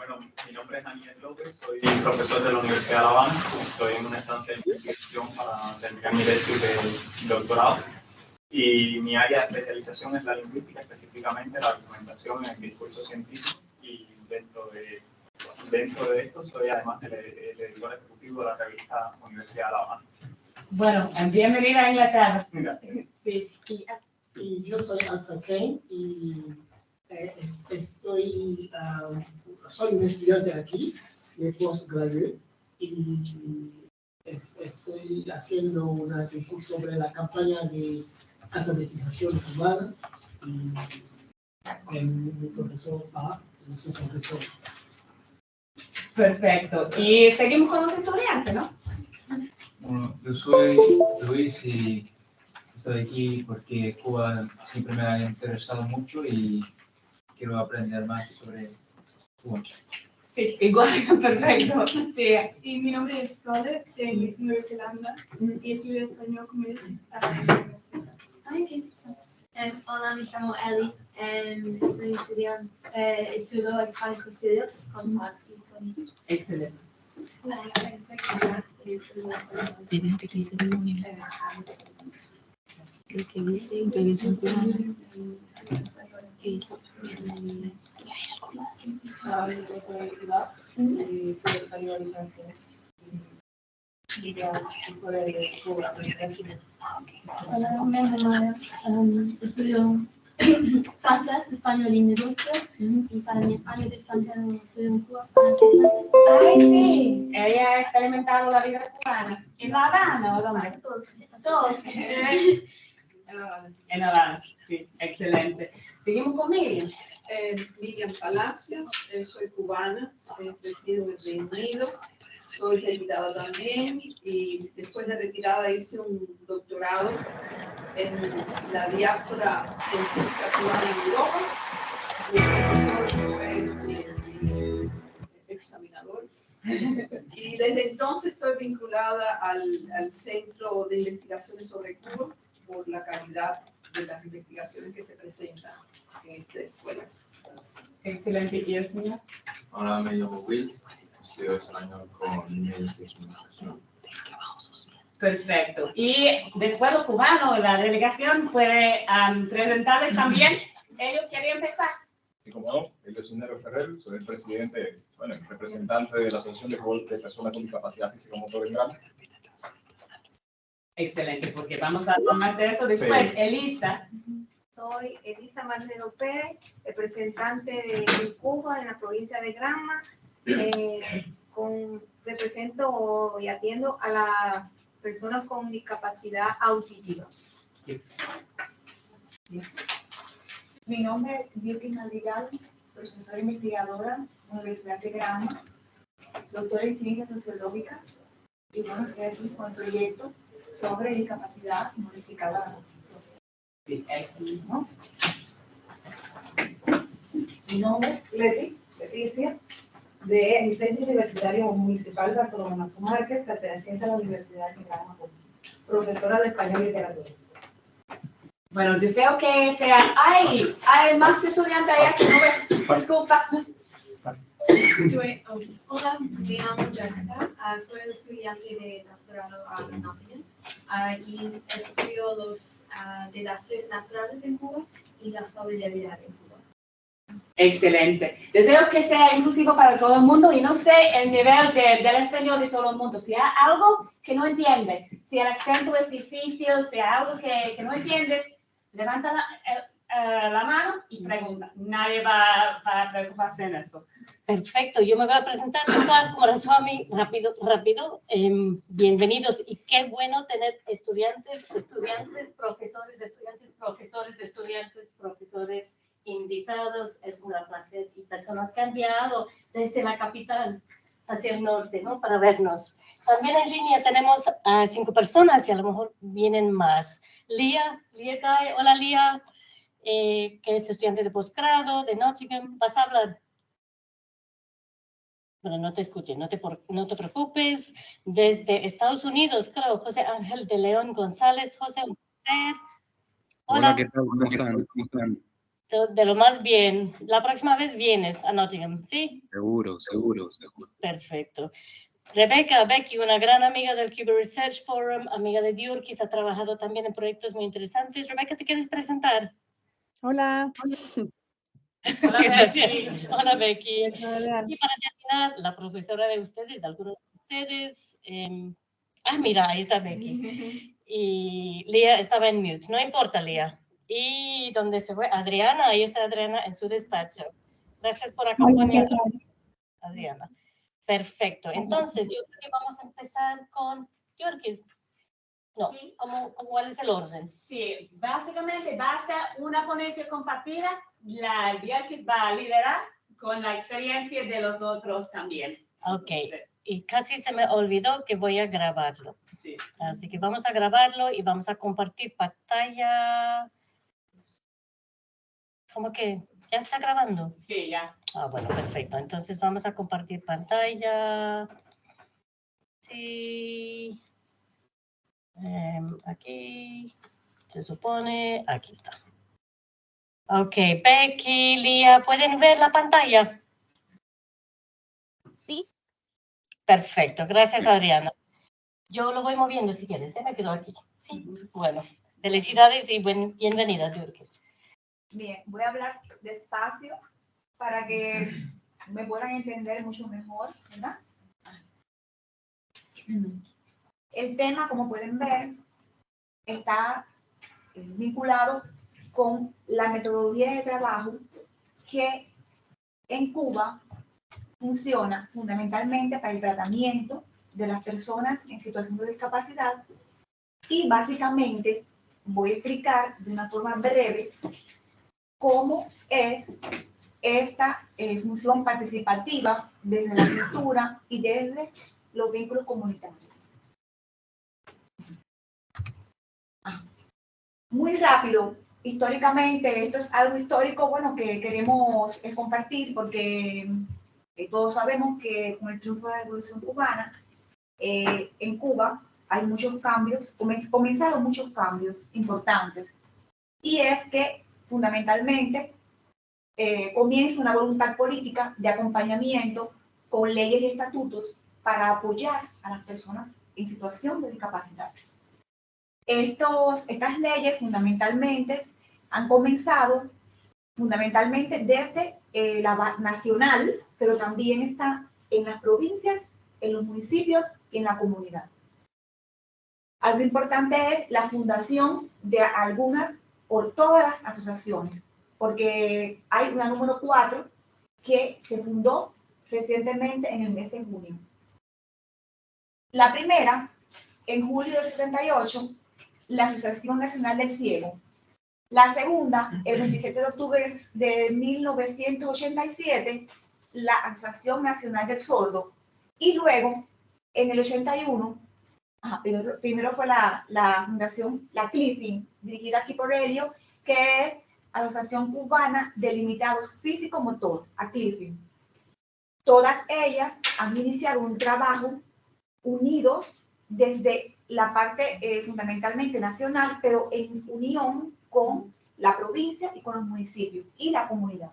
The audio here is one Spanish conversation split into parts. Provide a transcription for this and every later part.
Bueno, mi nombre es Daniel López, soy profesor de la Universidad de La Habana. Estoy en una estancia de investigación para terminar mi tesis de doctorado. Y mi área de especialización es la lingüística, específicamente la argumentación en el discurso científico. Y dentro de esto soy además el editor ejecutivo de la revista Universidad de La Habana. Bueno, bienvenida a Inglaterra. Gracias. Sí. Y yo soy Alfa Kane y soy un estudiante aquí de postgraduate y estoy haciendo una tesis sobre la campaña de alfabetización cubana y con mi profesor su profesor. Perfecto. Y seguimos con los estudiantes, ¿no? Bueno, yo soy Luis y estoy aquí porque Cuba siempre me ha interesado mucho y quiero aprender más sobre Cuba. Sí, igual, perfecto. Sí. Y mi nombre es Scarlett, de Nueva Zelanda, y estudio español con ellos a la universidad. Hola, me llamo Ellie, estudio español con estudios con Juan y con... Excelente. Yo soy Pilar y soy español y francés. Y ya, historia de Cuba. Hola, me llamo estudio francés, español y negocio, y para mi año de extranjero estudio en Cuba para 6 meses. Ay, sí. Ella ha experimentado la vida cubana. ¿En La Habana o dónde? Todos. En La Habana, sí. Excelente. Seguimos con Miriam. Miriam Palacios, soy cubana, resido en el Reino Unido, soy retirada también y después de retirada hice un doctorado en la diáspora científica cubana en Europa, y examinador. Y desde entonces estoy vinculada al Centro de Investigaciones sobre Cuba por la calidad de las investigaciones que se presentan en esta escuela. Excelente. ¿Y el señor? Hola, me llamo Will, estudio español con medios de comunicación. Perfecto. Y después los cubanos, la delegación puede presentarles también. Ellos quieren empezar. Y como no, yo soy Nero Ferrer, soy el presidente, el representante de la Asociación de Personas con Discapacidad Física Motor en Granma. Excelente, porque vamos a tomar de eso después. Sí. Elisa. Soy Elisa Marrero Pérez, representante de Cuba en la provincia de Granma. Represento y atiendo a las personas con discapacidad auditiva. Sí. Mi nombre es Virgen Madrigal, profesora investigadora, Universidad de Granma, doctora en ciencias sociológicas, y bueno, estoy aquí con el proyecto sobre discapacidad modificada. ¿No? Mi nombre es Leticia, del Centro Universitario Municipal Bartolomé Márquez, perteneciente a la Universidad de Granma, profesora de español y literatura. Bueno, deseo que sea... ¡Ay! Hay más estudiantes allá que no ven. Disculpa. Hola, me llamo Jessica, soy estudiante de doctorado en Nottingham y estudio los desastres naturales en Cuba y la solidaridad en Cuba. Excelente. Deseo que sea inclusivo para todo el mundo y no sé el nivel del español de todo el mundo. Si hay algo que no entiende, si el acento es difícil, si hay algo que no entiendes, levanta la mano y pregunta. Nadie va a preocuparse en eso. Perfecto, yo me voy a presentar. Corazón, rápido. Bienvenidos y qué bueno tener estudiantes, profesores, invitados. Es un placer y personas que han viajado desde la capital hacia el norte, ¿no? Para vernos. También en línea tenemos a 5 personas y a lo mejor vienen más. Lía Guy, hola Lía, que es estudiante de posgrado de Nottingham. ¿Vas a hablar? Bueno, no te escuché, no te preocupes. Desde Estados Unidos, creo, José Ángel de León González. José, hola. Hola, ¿qué tal? ¿Cómo están? De lo más bien. La próxima vez vienes a Nottingham, ¿sí? Seguro, seguro, seguro. Perfecto. Rebecca, Becky, una gran amiga del Cuba Research Forum, amiga de Diurkis, ha trabajado también en proyectos muy interesantes. Rebecca, ¿te quieres presentar? Hola. Hola, gracias. Hola, Becky. Hola. Y para terminar, la profesora de ustedes, de algunos de ustedes. Mira, ahí está Becky. Y Lía estaba en mute. No importa, Lía. ¿Y dónde se fue? Adriana, ahí está Adriana en su despacho. Gracias por acompañarnos, Adriana. Perfecto. Entonces, yo creo que vamos a empezar con Diurkis. No, Sí. ¿Cuál es el orden? Sí, básicamente va a ser una ponencia compartida. La Diurkis va a liderar con la experiencia de los otros también. Ok. Sí. Y casi se me olvidó que voy a grabarlo. Sí. Así que vamos a grabarlo y vamos a compartir pantalla. ¿Cómo que ya está grabando? Sí, ya. Bueno, perfecto. Entonces vamos a compartir pantalla. Sí. Aquí se supone. Aquí está. Ok, Becky, Lía, ¿pueden ver la pantalla? Sí. Perfecto, gracias, Adriana. Yo lo voy moviendo si quieres, me quedo aquí. Sí, bueno, felicidades y bienvenida, Diurkis. Bien, voy a hablar despacio para que me puedan entender mucho mejor, ¿verdad? El tema, como pueden ver, está vinculado con la metodología de trabajo que en Cuba funciona fundamentalmente para el tratamiento de las personas en situación de discapacidad y básicamente voy a explicar de una forma breve cómo es esta función participativa desde la cultura y desde los vínculos comunitarios. Muy rápido, históricamente, esto es algo histórico, bueno, que queremos compartir porque todos sabemos que con el triunfo de la Revolución Cubana, en Cuba hay muchos cambios, comenzaron muchos cambios importantes. Y es que, fundamentalmente, comienza una voluntad política de acompañamiento con leyes y estatutos para apoyar a las personas en situación de discapacidad. Estas leyes fundamentalmente han comenzado fundamentalmente desde la nacional, pero también está en las provincias, en los municipios y en la comunidad. Algo importante es la fundación de algunas o todas las asociaciones, porque hay una número 4 que se fundó recientemente en el mes de junio. La primera, en julio del 78, la Asociación Nacional del Ciego. La segunda, el 27 de octubre de 1987, la Asociación Nacional del Sordo. Y luego, en el 81, primero fue la fundación, la CLIFIN, dirigida aquí por Helio, que es Asociación Cubana de Limitados Físico-Motor, ACLIFIN. Todas ellas han iniciado un trabajo unidos desde la parte fundamentalmente nacional, pero en unión con la provincia y con los municipios y la comunidad.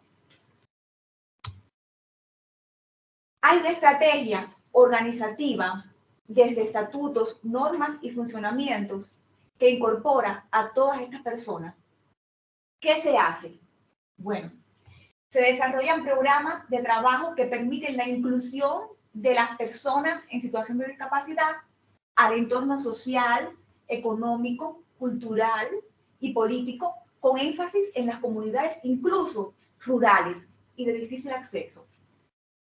Hay una estrategia organizativa desde estatutos, normas y funcionamientos que incorpora a todas estas personas. ¿Qué se hace? Bueno, se desarrollan programas de trabajo que permiten la inclusión de las personas en situación de discapacidad al entorno social, económico, cultural y político, con énfasis en las comunidades incluso rurales y de difícil acceso.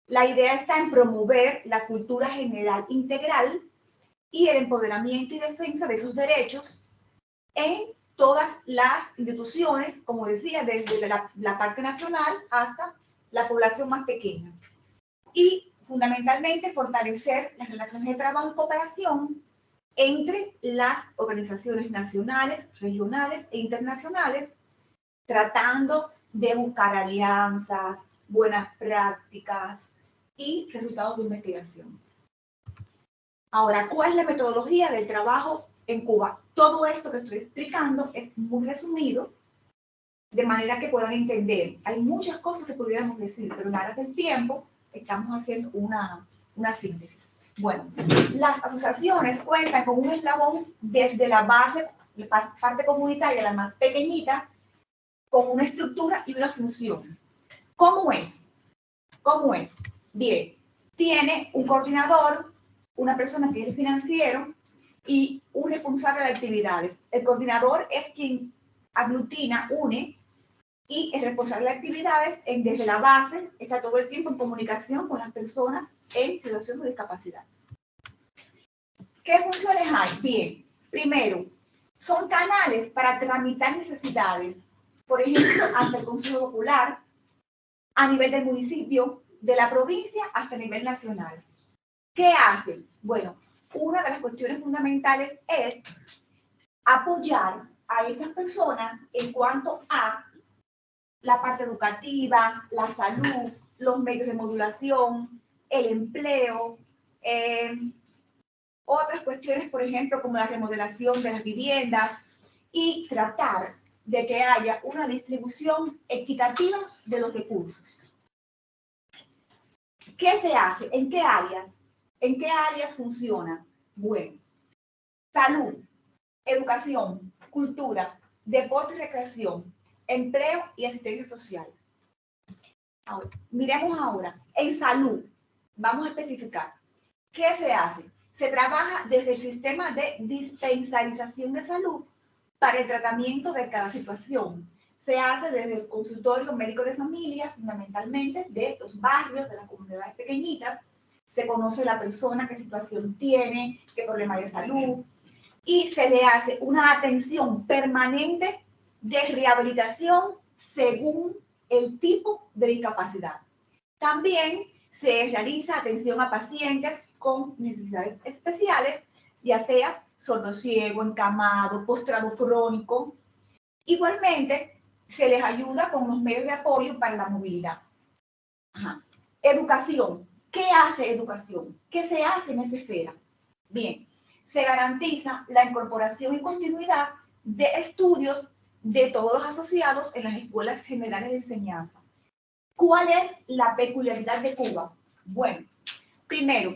La idea está en promover la cultura general integral y el empoderamiento y defensa de sus derechos en todas las instituciones, como decía, desde la parte nacional hasta la población más pequeña. Y fundamentalmente fortalecer las relaciones de trabajo y cooperación entre las organizaciones nacionales, regionales e internacionales, tratando de buscar alianzas, buenas prácticas y resultados de investigación. Ahora, ¿cuál es la metodología del trabajo en Cuba? Todo esto que estoy explicando es muy resumido de manera que puedan entender. Hay muchas cosas que pudiéramos decir, pero en aras del tiempo estamos haciendo una síntesis. Bueno, las asociaciones cuentan con un eslabón desde la base, la parte comunitaria, la más pequeñita, con una estructura y una función. ¿Cómo es? ¿Cómo es? Bien, tiene un coordinador, una persona que es el financiero y un responsable de actividades. El coordinador es quien aglutina, une, y el responsable de actividades desde la base está todo el tiempo en comunicación con las personas en situación de discapacidad. ¿Qué funciones hay? Bien, primero, son canales para tramitar necesidades, por ejemplo, ante el Consejo Popular, a nivel del municipio, de la provincia hasta el nivel nacional. ¿Qué hacen? Bueno, una de las cuestiones fundamentales es apoyar a estas personas en cuanto a la parte educativa, la salud, los medios de modulación, el empleo, otras cuestiones, por ejemplo, como la remodelación de las viviendas y tratar de que haya una distribución equitativa de los recursos. ¿Qué se hace? ¿En qué áreas? ¿En qué áreas funciona? Bueno, salud, educación, cultura, deporte y recreación, empleo y asistencia social. Ahora, miremos ahora, en salud, vamos a especificar. ¿Qué se hace? Se trabaja desde el sistema de dispensarización de salud para el tratamiento de cada situación. Se hace desde el consultorio médico de familia, fundamentalmente de los barrios, de las comunidades pequeñitas. Se conoce la persona, qué situación tiene, qué problema de salud, y se le hace una atención permanente de rehabilitación según el tipo de discapacidad. También se realiza atención a pacientes con necesidades especiales, ya sea sordociego, encamado, postrado crónico. Igualmente, se les ayuda con los medios de apoyo para la movilidad. Ajá. Educación. ¿Qué hace educación? ¿Qué se hace en esa esfera? Bien, se garantiza la incorporación y continuidad de estudios de todos los asociados en las escuelas generales de enseñanza. ¿Cuál es la peculiaridad de Cuba? Bueno, primero,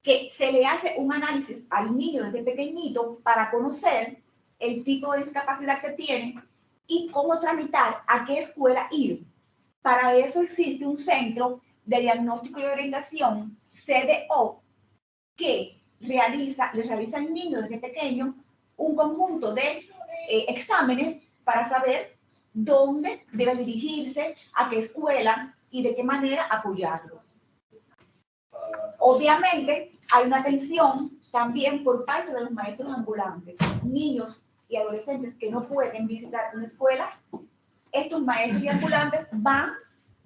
que se le hace un análisis al niño desde pequeñito para conocer el tipo de discapacidad que tiene y cómo tramitar a qué escuela ir. Para eso existe un centro de diagnóstico y orientación, CDO, que le realiza al niño desde pequeño un conjunto de exámenes para saber dónde debe dirigirse, a qué escuela y de qué manera apoyarlo. Obviamente, hay una atención también por parte de los maestros ambulantes, niños y adolescentes que no pueden visitar una escuela. Estos maestros y ambulantes van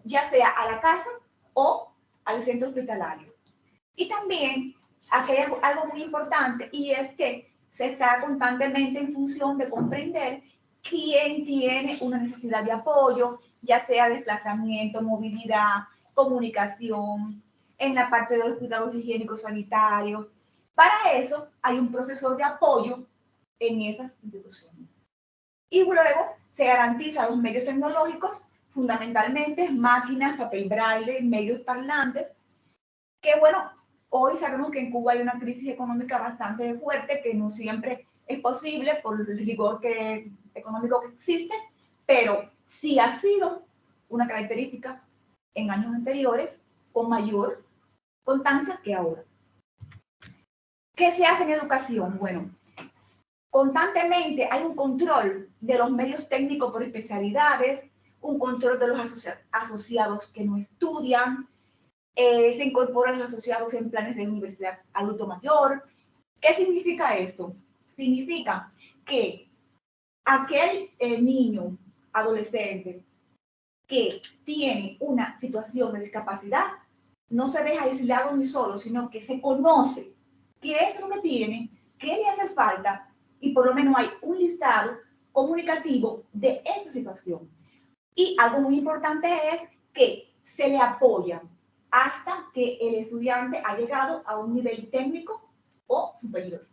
ya sea a la casa o al centro hospitalario. Y también aquí hay algo muy importante, y es que se está constantemente en función de comprender quién tiene una necesidad de apoyo, ya sea desplazamiento, movilidad, comunicación, en la parte de los cuidados higiénicos sanitarios. Para eso hay un profesor de apoyo en esas instituciones. Y luego se garantizan los medios tecnológicos, fundamentalmente máquinas, papel braille, medios parlantes, que bueno, hoy sabemos que en Cuba hay una crisis económica bastante fuerte, que no siempre es posible por el rigor económico que existe, pero sí ha sido una característica en años anteriores con mayor constancia que ahora. ¿Qué se hace en educación? Bueno, constantemente hay un control de los medios técnicos por especialidades, un control de los asociados que no estudian, se incorporan los asociados en planes de universidad adulto mayor. ¿Qué significa esto? Significa que aquel niño, adolescente, que tiene una situación de discapacidad, no se deja aislado ni solo, sino que se conoce qué es lo que tiene, qué le hace falta, y por lo menos hay un listado comunicativo de esa situación. Y algo muy importante es que se le apoya hasta que el estudiante ha llegado a un nivel técnico o superior.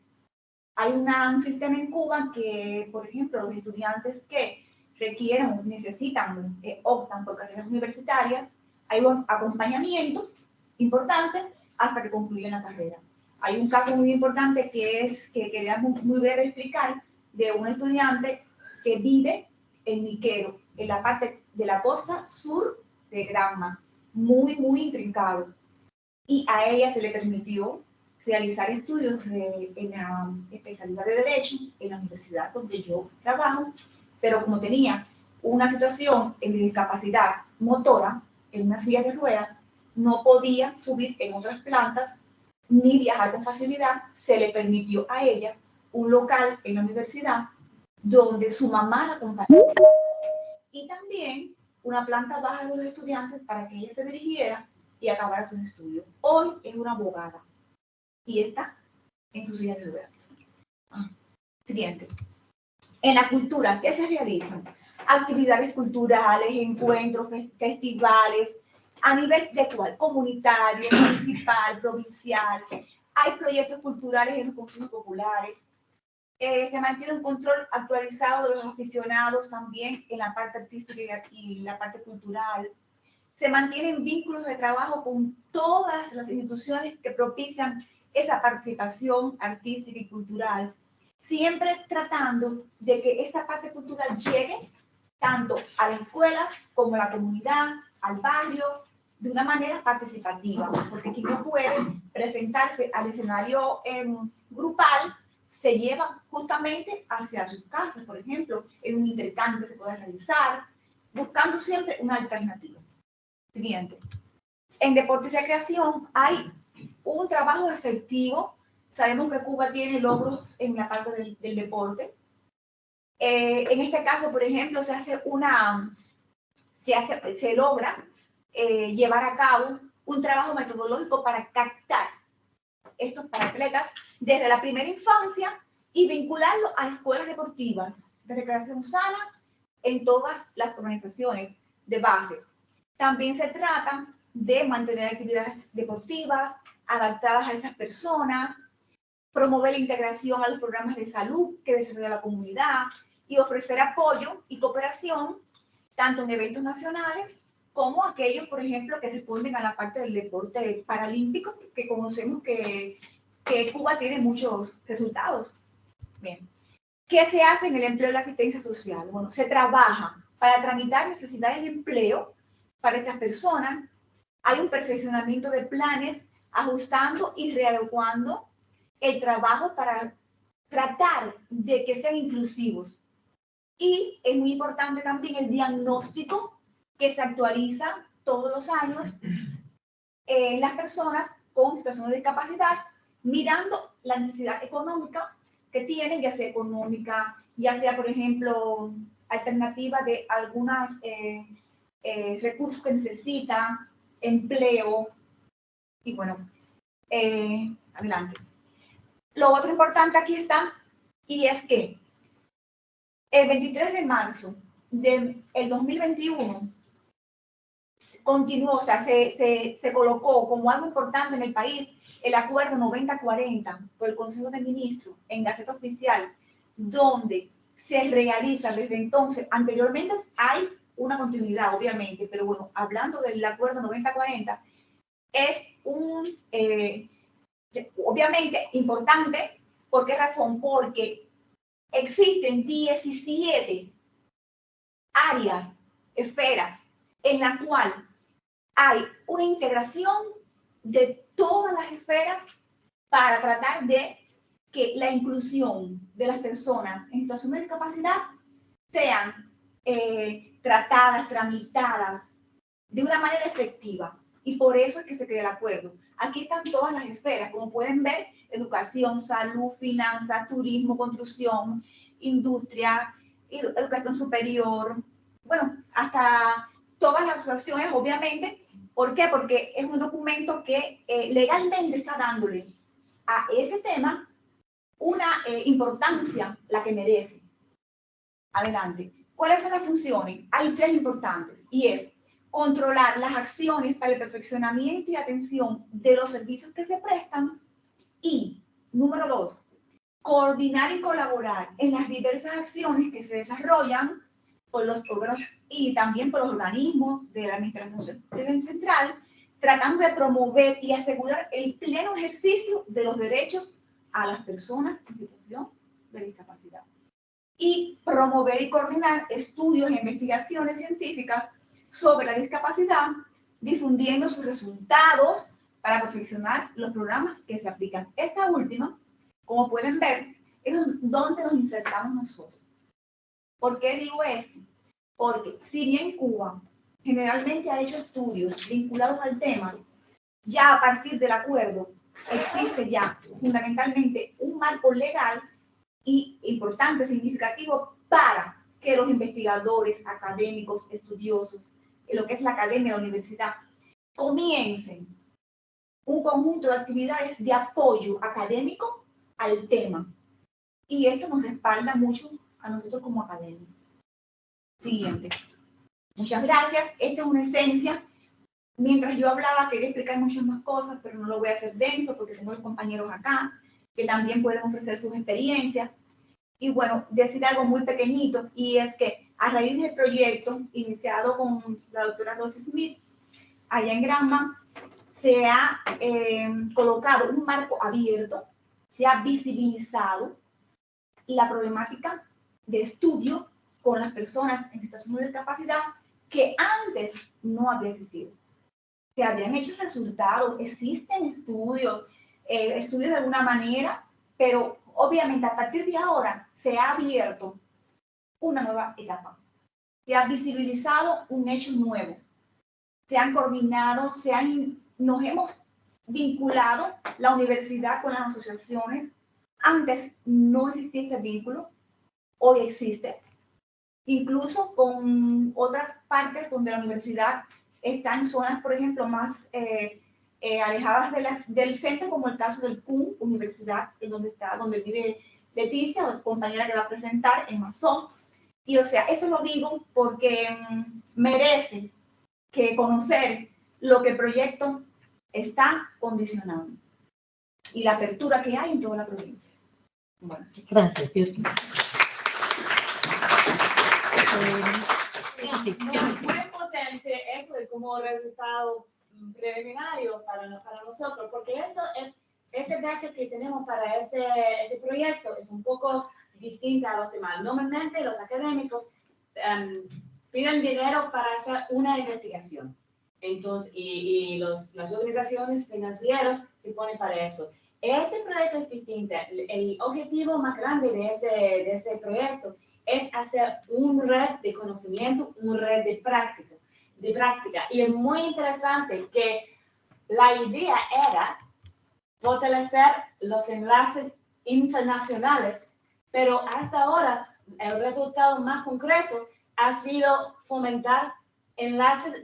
Hay un sistema en Cuba que, por ejemplo, los estudiantes que requieren o necesitan, optan por carreras universitarias, hay un acompañamiento importante hasta que concluyen la carrera. Hay un caso muy importante que quería muy breve explicar, de un estudiante que vive en Niquero, en la parte de la costa sur de Granma, muy intrincado. Y a ella se le permitió realizar estudios en la especialidad de Derecho en la universidad donde yo trabajo, pero como tenía una situación de discapacidad motora, en una silla de ruedas, no podía subir en otras plantas ni viajar con facilidad. Se le permitió a ella un local en la universidad donde su mamá la acompañó, y también una planta baja de los estudiantes para que ella se dirigiera y acabara sus estudios. Hoy es una abogada y está en su silla de ruedas. Siguiente. En la cultura, ¿qué se realizan? Actividades culturales, encuentros, festivales, a nivel de cuál, comunitario, municipal, provincial. Hay proyectos culturales en los consejos populares. Se mantiene un control actualizado de los aficionados también en la parte artística y la parte cultural. Se mantienen vínculos de trabajo con todas las instituciones que propician esa participación artística y cultural, siempre tratando de que esta parte cultural llegue tanto a la escuela como a la comunidad, al barrio, de una manera participativa, porque quien no puede presentarse al escenario grupal se lleva justamente hacia sus casas, por ejemplo, en un intercambio que se pueda realizar, buscando siempre una alternativa. Siguiente. En deporte y recreación hay un trabajo efectivo. Sabemos que Cuba tiene logros en la parte del deporte. En este caso, por ejemplo, se logra llevar a cabo un trabajo metodológico para captar estos atletas desde la primera infancia y vincularlo a escuelas deportivas de recreación sana en todas las organizaciones de base. También se trata de mantener actividades deportivas adaptadas a esas personas, promover la integración a los programas de salud que desarrolla la comunidad y ofrecer apoyo y cooperación tanto en eventos nacionales como aquellos, por ejemplo, que responden a la parte del deporte paralímpico, que conocemos que Cuba tiene muchos resultados. Bien. ¿Qué se hace en el empleo y la asistencia social? Bueno, se trabaja para tramitar necesidades de empleo para estas personas. Hay un perfeccionamiento de planes, ajustando y readecuando el trabajo para tratar de que sean inclusivos. Y es muy importante también el diagnóstico que se actualiza todos los años en las personas con situación de discapacidad, mirando la necesidad económica que tienen, ya sea económica, ya sea, por ejemplo, alternativa de algunos recursos que necesitan, empleo, y bueno, adelante. Lo otro importante aquí está, y es que el 23 de marzo del 2021 continuó, o sea, se colocó como algo importante en el país el acuerdo 9040 por el Consejo de Ministros en Gaceta Oficial, donde se realiza desde entonces. Anteriormente hay una continuidad, obviamente, pero bueno, hablando del acuerdo 9040, es obviamente importante. ¿Por qué razón? Porque existen 17 áreas, esferas, en la cual hay una integración de todas las esferas para tratar de que la inclusión de las personas en situación de discapacidad sean tratadas, tramitadas de una manera efectiva. Y por eso es que se crea el acuerdo. Aquí están todas las esferas, como pueden ver: educación, salud, finanzas, turismo, construcción, industria, educación superior, bueno, hasta todas las asociaciones, obviamente. ¿Por qué? Porque es un documento que legalmente está dándole a ese tema una importancia, la que merece. Adelante. ¿Cuáles son las funciones? Hay 3 importantes, y es controlar las acciones para el perfeccionamiento y atención de los servicios que se prestan, y, número 2, coordinar y colaborar en las diversas acciones que se desarrollan por los órganos y también por los organismos de la Administración Central, tratando de promover y asegurar el pleno ejercicio de los derechos a las personas en situación de discapacidad. Y promover y coordinar estudios e investigaciones científicas sobre la discapacidad, difundiendo sus resultados para perfeccionar los programas que se aplican. Esta última, como pueden ver, es donde nos insertamos nosotros. ¿Por qué digo eso? Porque si bien Cuba generalmente ha hecho estudios vinculados al tema, ya a partir del acuerdo existe ya fundamentalmente un marco legal y importante, significativo, para que los investigadores, académicos, estudiosos, en lo que es la academia, la universidad, comiencen un conjunto de actividades de apoyo académico al tema. Y esto nos respalda mucho a nosotros como academia. Siguiente. Muchas gracias. Esta es una esencia. Mientras yo hablaba, quería explicar muchas más cosas, pero no lo voy a hacer denso porque tengo los compañeros acá que también pueden ofrecer sus experiencias. Y bueno, decir algo muy pequeñito, y es que a raíz del proyecto iniciado con la doctora Rosy Smith, allá en Granma, se ha colocado un marco abierto, se ha visibilizado la problemática de estudio con las personas en situación de discapacidad que antes no había existido. Se habían hecho resultados, existen estudios, estudios de alguna manera, pero obviamente a partir de ahora se ha abierto una nueva etapa. Se ha visibilizado un hecho nuevo. Se han coordinado, nos hemos vinculado la universidad con las asociaciones. Antes no existía ese vínculo, hoy existe. Incluso con otras partes donde la universidad está en zonas, por ejemplo, más alejadas del centro, como el caso del PUN, universidad, donde vive Leticia, o compañera que va a presentar en Mazón. Y o sea, esto lo digo porque merece que conocer lo que el proyecto está condicionando y la apertura que hay en toda la provincia. Bueno. Gracias, Yurki. Es muy potente eso de como resultado preliminario para nosotros, porque eso es, ese dato que tenemos para ese proyecto es un poco distinto a los demás. Normalmente los académicos piden dinero para hacer una investigación. Entonces, y las organizaciones financieras se ponen para eso. Ese proyecto es distinto. El objetivo más grande de ese proyecto es hacer una red de conocimiento, una red de práctica. Y es muy interesante que la idea era fortalecer los enlaces internacionales, pero hasta ahora el resultado más concreto ha sido fomentar enlaces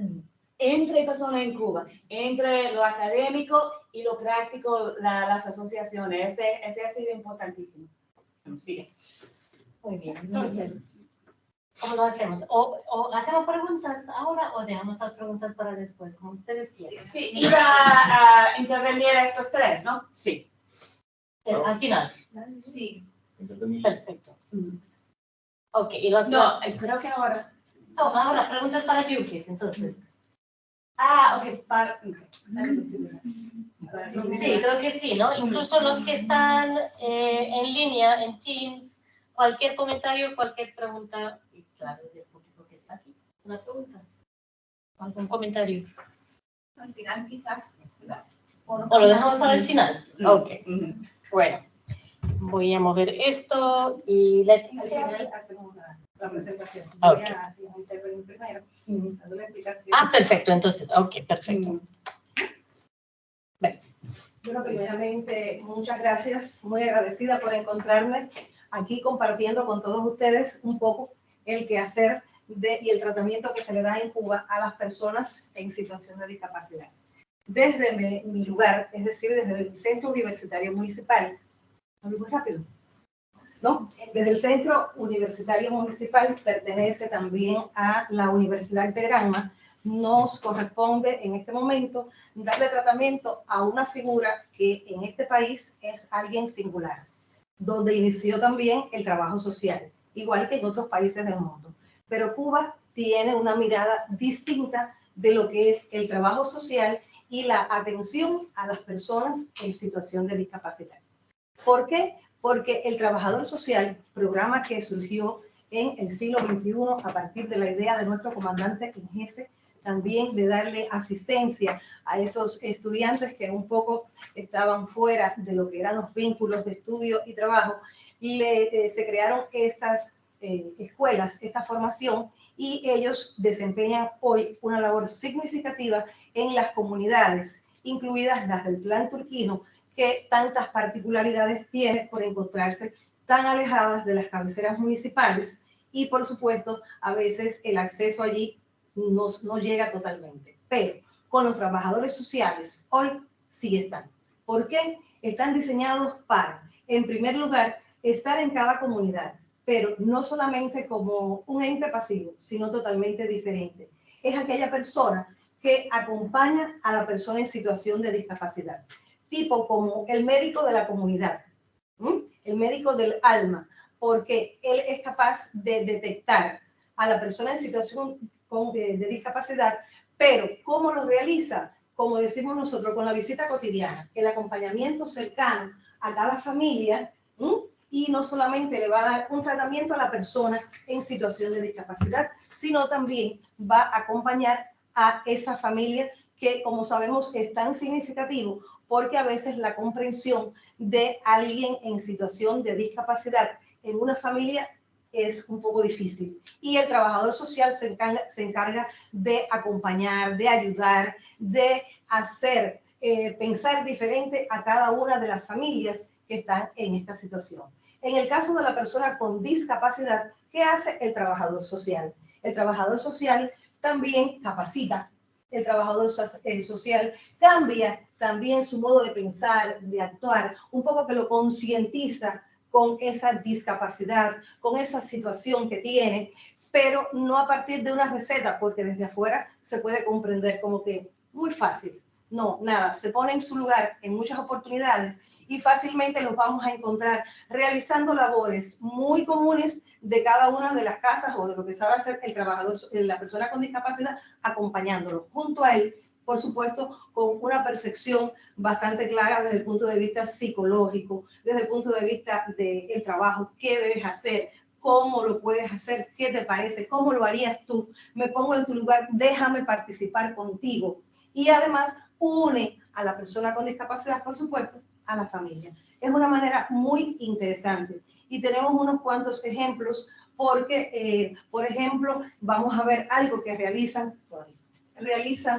entre personas en Cuba, entre lo académico y lo práctico, las asociaciones. Ese ha sido importantísimo. Sigue. Muy bien, entonces, ¿cómo lo hacemos? ¿O hacemos preguntas ahora o dejamos las preguntas para después, como ustedes quieran? Sí, iba a intervenir a estos tres, ¿no? Sí. Al final. Sí. Perfecto. Ok, y los no, creo que ahora. No, ahora preguntas para Yukis, entonces. Ok, Sí, creo que sí, ¿no? Incluso los que están en línea, en Teams, cualquier comentario, cualquier pregunta, y claro, del público que está aquí, una pregunta, algún comentario. Al final quizás, ¿verdad? O lo dejamos para el final. Ok, bueno, voy a mover esto y Leticia. Al final hacemos la presentación. Okay. Voy a intervenir primero, dando la explicación. Perfecto, entonces, ok, perfecto. Bueno, primeramente, muchas gracias, muy agradecida por encontrarme aquí compartiendo con todos ustedes un poco el quehacer y el tratamiento que se le da en Cuba a las personas en situación de discapacidad. Desde mi lugar, es decir, desde el Centro Universitario Municipal, muy rápido, ¿no? Desde el Centro Universitario Municipal pertenece también a la Universidad de Granma. Nos corresponde en este momento darle tratamiento a una figura que en este país es alguien singular, donde inició también el trabajo social, igual que en otros países del mundo. Pero Cuba tiene una mirada distinta de lo que es el trabajo social y la atención a las personas en situación de discapacidad. ¿Por qué? Porque el trabajador social, programa que surgió en el siglo XXI a partir de la idea de nuestro comandante en jefe, también de darle asistencia a esos estudiantes que un poco estaban fuera de lo que eran los vínculos de estudio y trabajo, se crearon estas escuelas, esta formación, y ellos desempeñan hoy una labor significativa en las comunidades, incluidas las del Plan Turquino, que tantas particularidades tiene por encontrarse tan alejadas de las cabeceras municipales y, por supuesto, a veces el acceso allí no llega totalmente. Pero con los trabajadores sociales hoy sí están. ¿Por qué? Están diseñados para, en primer lugar, estar en cada comunidad, pero no solamente como un ente pasivo, sino totalmente diferente. Es aquella persona que acompaña a la persona en situación de discapacidad, tipo como el médico de la comunidad, el médico del alma, porque él es capaz de detectar a la persona en situación de discapacidad, pero ¿cómo lo realiza? Como decimos nosotros, con la visita cotidiana, el acompañamiento cercano a cada familia, y no solamente le va a dar un tratamiento a la persona en situación de discapacidad, sino también va a acompañar a esa familia que, como sabemos, es tan significativo porque a veces la comprensión de alguien en situación de discapacidad en una familia es un poco difícil. Y el trabajador social se encarga de acompañar, de ayudar, de hacer pensar diferente a cada una de las familias que están en esta situación. En el caso de la persona con discapacidad, ¿qué hace el trabajador social? El trabajador social también capacita. El trabajador social cambia también su modo de pensar, de actuar, un poco que lo concientiza con esa discapacidad, con esa situación que tiene, pero no a partir de una receta, porque desde afuera se puede comprender como que muy fácil. No, nada, se pone en su lugar en muchas oportunidades y fácilmente los vamos a encontrar realizando labores muy comunes de cada una de las casas o de lo que sabe hacer el trabajador, la persona con discapacidad, acompañándolo junto a él, por supuesto, con una percepción bastante clara desde el punto de vista psicológico, desde el punto de vista del trabajo, qué debes hacer, cómo lo puedes hacer, qué te parece, cómo lo harías tú, me pongo en tu lugar, déjame participar contigo. Y además une a la persona con discapacidad, por supuesto, a la familia. Es una manera muy interesante y tenemos unos cuantos ejemplos porque, por ejemplo, vamos a ver algo que realizan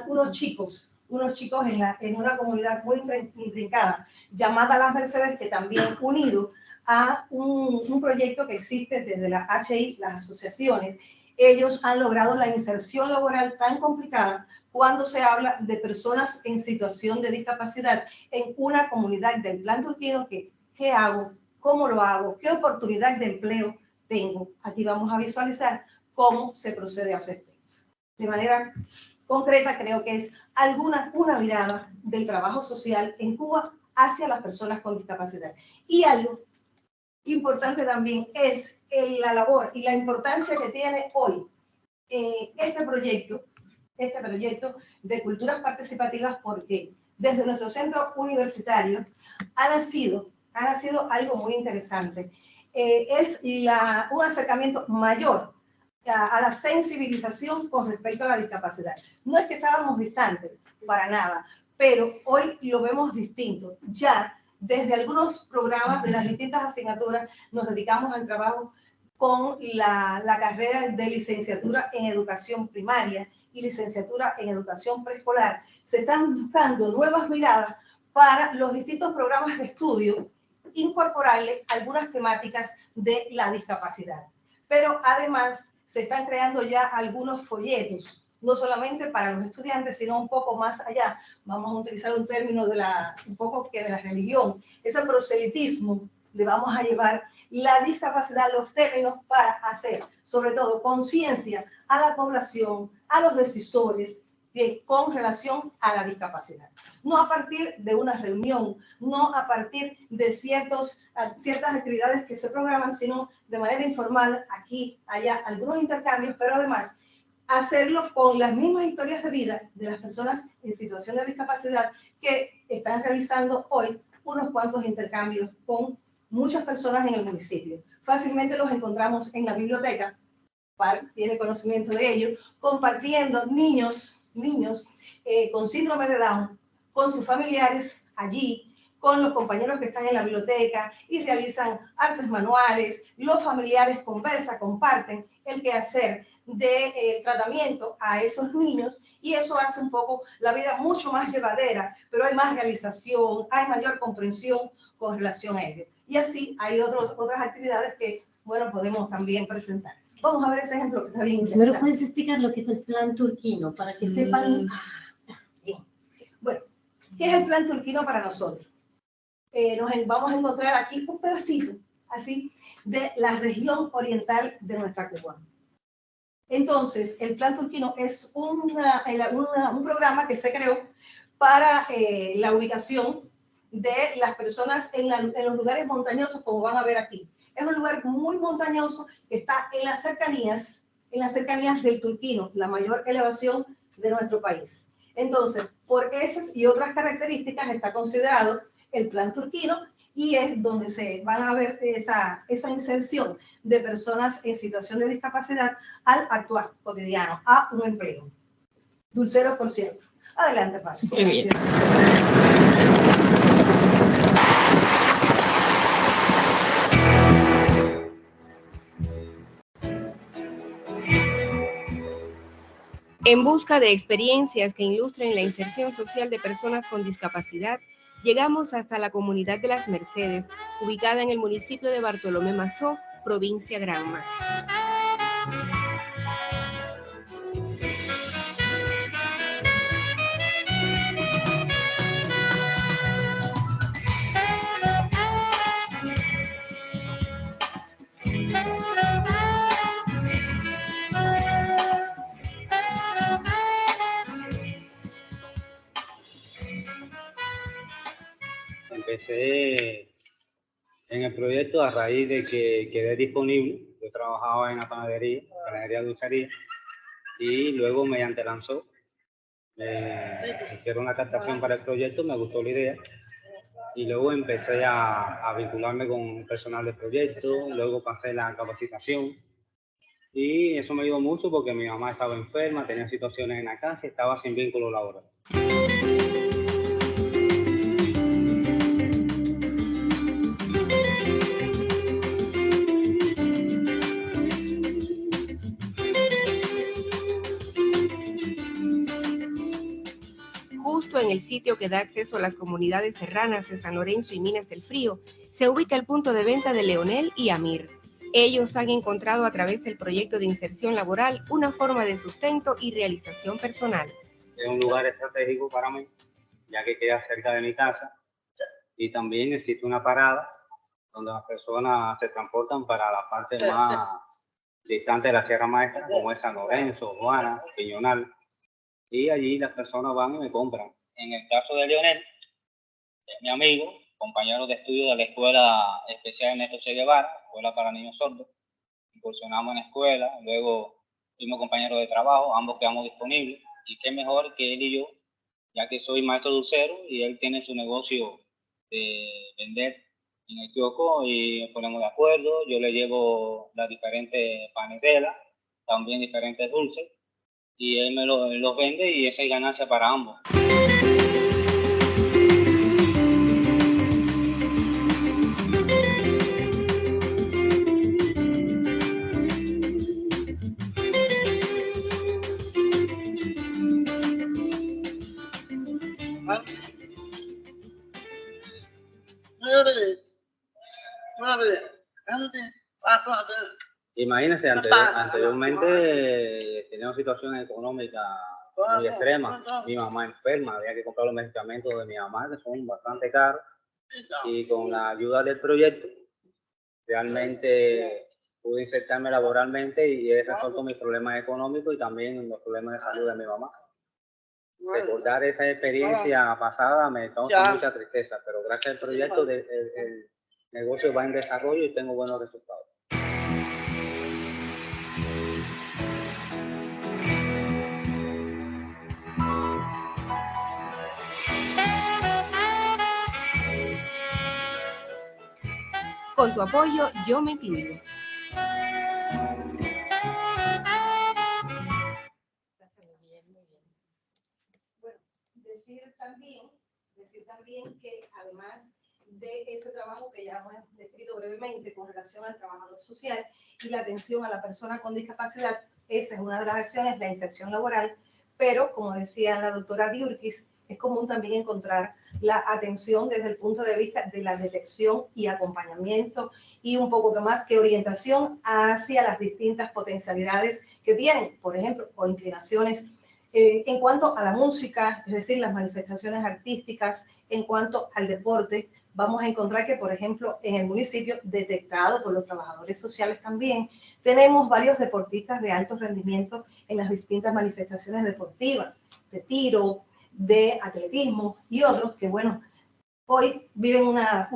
unos chicos en una comunidad muy intrincada llamada Las Mercedes, que también unido a un proyecto que existe desde la HI, las asociaciones, ellos han logrado la inserción laboral tan complicada cuando se habla de personas en situación de discapacidad en una comunidad del Plan Turquino. ¿Qué hago? ¿Cómo lo hago? ¿Qué oportunidad de empleo tengo? Aquí vamos a visualizar cómo se procede al respecto. De manera concreta, creo que es una mirada del trabajo social en Cuba hacia las personas con discapacidad. Y algo importante también es la labor y la importancia que tiene hoy este proyecto de culturas participativas, porque desde nuestro centro universitario ha nacido algo muy interesante. Es un acercamiento mayor a la sensibilización con respecto a la discapacidad. No es que estábamos distantes, para nada, pero hoy lo vemos distinto. Ya desde algunos programas de las distintas asignaturas nos dedicamos al trabajo con la carrera de licenciatura en educación primaria y licenciatura en educación preescolar. Se están buscando nuevas miradas para los distintos programas de estudio, incorporarle algunas temáticas de la discapacidad. Pero además se están creando ya algunos folletos, no solamente para los estudiantes, sino un poco más allá. Vamos a utilizar un término de la religión, ese proselitismo. Le vamos a llevar la discapacidad, los términos, para hacer, sobre todo, conciencia a la población, a los decisores, con relación a la discapacidad. No a partir de una reunión, no a partir de ciertas actividades que se programan, sino de manera informal, aquí, allá, algunos intercambios, pero además hacerlo con las mismas historias de vida de las personas en situación de discapacidad que están realizando hoy unos cuantos intercambios con muchas personas en el municipio. Fácilmente los encontramos en la biblioteca, tiene conocimiento de ello, compartiendo niños con síndrome de Down, con sus familiares allí, con los compañeros que están en la biblioteca y realizan artes manuales, los familiares conversan, comparten el quehacer de tratamiento a esos niños y eso hace un poco la vida mucho más llevadera, pero hay más realización, hay mayor comprensión con relación a ello. Y así hay otras actividades que, bueno, podemos también presentar. Vamos a ver ese ejemplo que está bien interesante. ¿Me puedes explicar lo que es el plan turquino para que sepan? Bien. Bueno, ¿qué es el plan turquino para nosotros? Vamos a encontrar aquí un pedacito, así, de la región oriental de nuestra Cuba. Entonces, el plan turquino es un programa que se creó para la ubicación de las personas en los lugares montañosos, como van a ver aquí. Es un lugar muy montañoso que está en las cercanías del Turquino, la mayor elevación de nuestro país. Entonces, por esas y otras características está considerado el plan turquino y es donde se van a ver esa inserción de personas en situación de discapacidad al actuar cotidiano, a un empleo. Dulceros, por cierto. Adelante, Pablo. Muy bien. En busca de experiencias que ilustren la inserción social de personas con discapacidad, llegamos hasta la comunidad de Las Mercedes, ubicada en el municipio de Bartolomé Mazó, provincia Granma. Empecé en el proyecto a raíz de que quedé disponible. Yo trabajaba en la panadería dulcería, y luego mediante lanzó, hicieron una captación para el proyecto, me gustó la idea, y luego empecé a vincularme con personal del proyecto, luego pasé la capacitación, y eso me ayudó mucho porque mi mamá estaba enferma, tenía situaciones en la casa y estaba sin vínculo laboral. Justo en el sitio que da acceso a las comunidades serranas de San Lorenzo y Minas del Frío, se ubica el punto de venta de Leonel y Amir. Ellos han encontrado a través del proyecto de inserción laboral una forma de sustento y realización personal. Es un lugar estratégico para mí, ya que queda cerca de mi casa, y también existe una parada donde las personas se transportan para la parte más distante de la Sierra Maestra, como es San Lorenzo, Juana, Piñonal, y allí las personas van y me compran. En el caso de Leonel, es mi amigo, compañero de estudio de la Escuela Especial Ernesto Che Guevara, Escuela para Niños Sordos. Incursionamos en la escuela, luego fuimos compañeros de trabajo, ambos quedamos disponibles, y qué mejor que él y yo, ya que soy maestro dulcero y él tiene su negocio de vender en el kiosco, y nos ponemos de acuerdo. Yo le llevo las diferentes panetelas, también diferentes dulces, y él me los vende y esa es ganancia para ambos. Imagínense, anteriormente tenía una situación económica muy extrema. Mi mamá enferma, había que comprar los medicamentos de mi mamá, que son bastante caros. Y con la ayuda del proyecto, realmente pude insertarme laboralmente y he resuelto mis problemas económicos y también los problemas de salud de mi mamá. recordar esa experiencia pasada me causa mucha tristeza, pero gracias al proyecto el negocio va en desarrollo y tengo buenos resultados. Con tu apoyo, yo me incluyo. Bueno, decir también que además de ese trabajo que ya hemos descrito brevemente con relación al trabajador social y la atención a la persona con discapacidad, esa es una de las acciones, la inserción laboral, pero como decía la doctora Diurkis, es común también encontrar la atención desde el punto de vista de la detección y acompañamiento y un poco más que orientación hacia las distintas potencialidades que tienen, por ejemplo, o inclinaciones en cuanto a la música, es decir, las manifestaciones artísticas, en cuanto al deporte. Vamos a encontrar que, por ejemplo, en el municipio, detectado por los trabajadores sociales también, tenemos varios deportistas de alto rendimiento en las distintas manifestaciones deportivas, de tiro, de atletismo y otros que, bueno, hoy viven la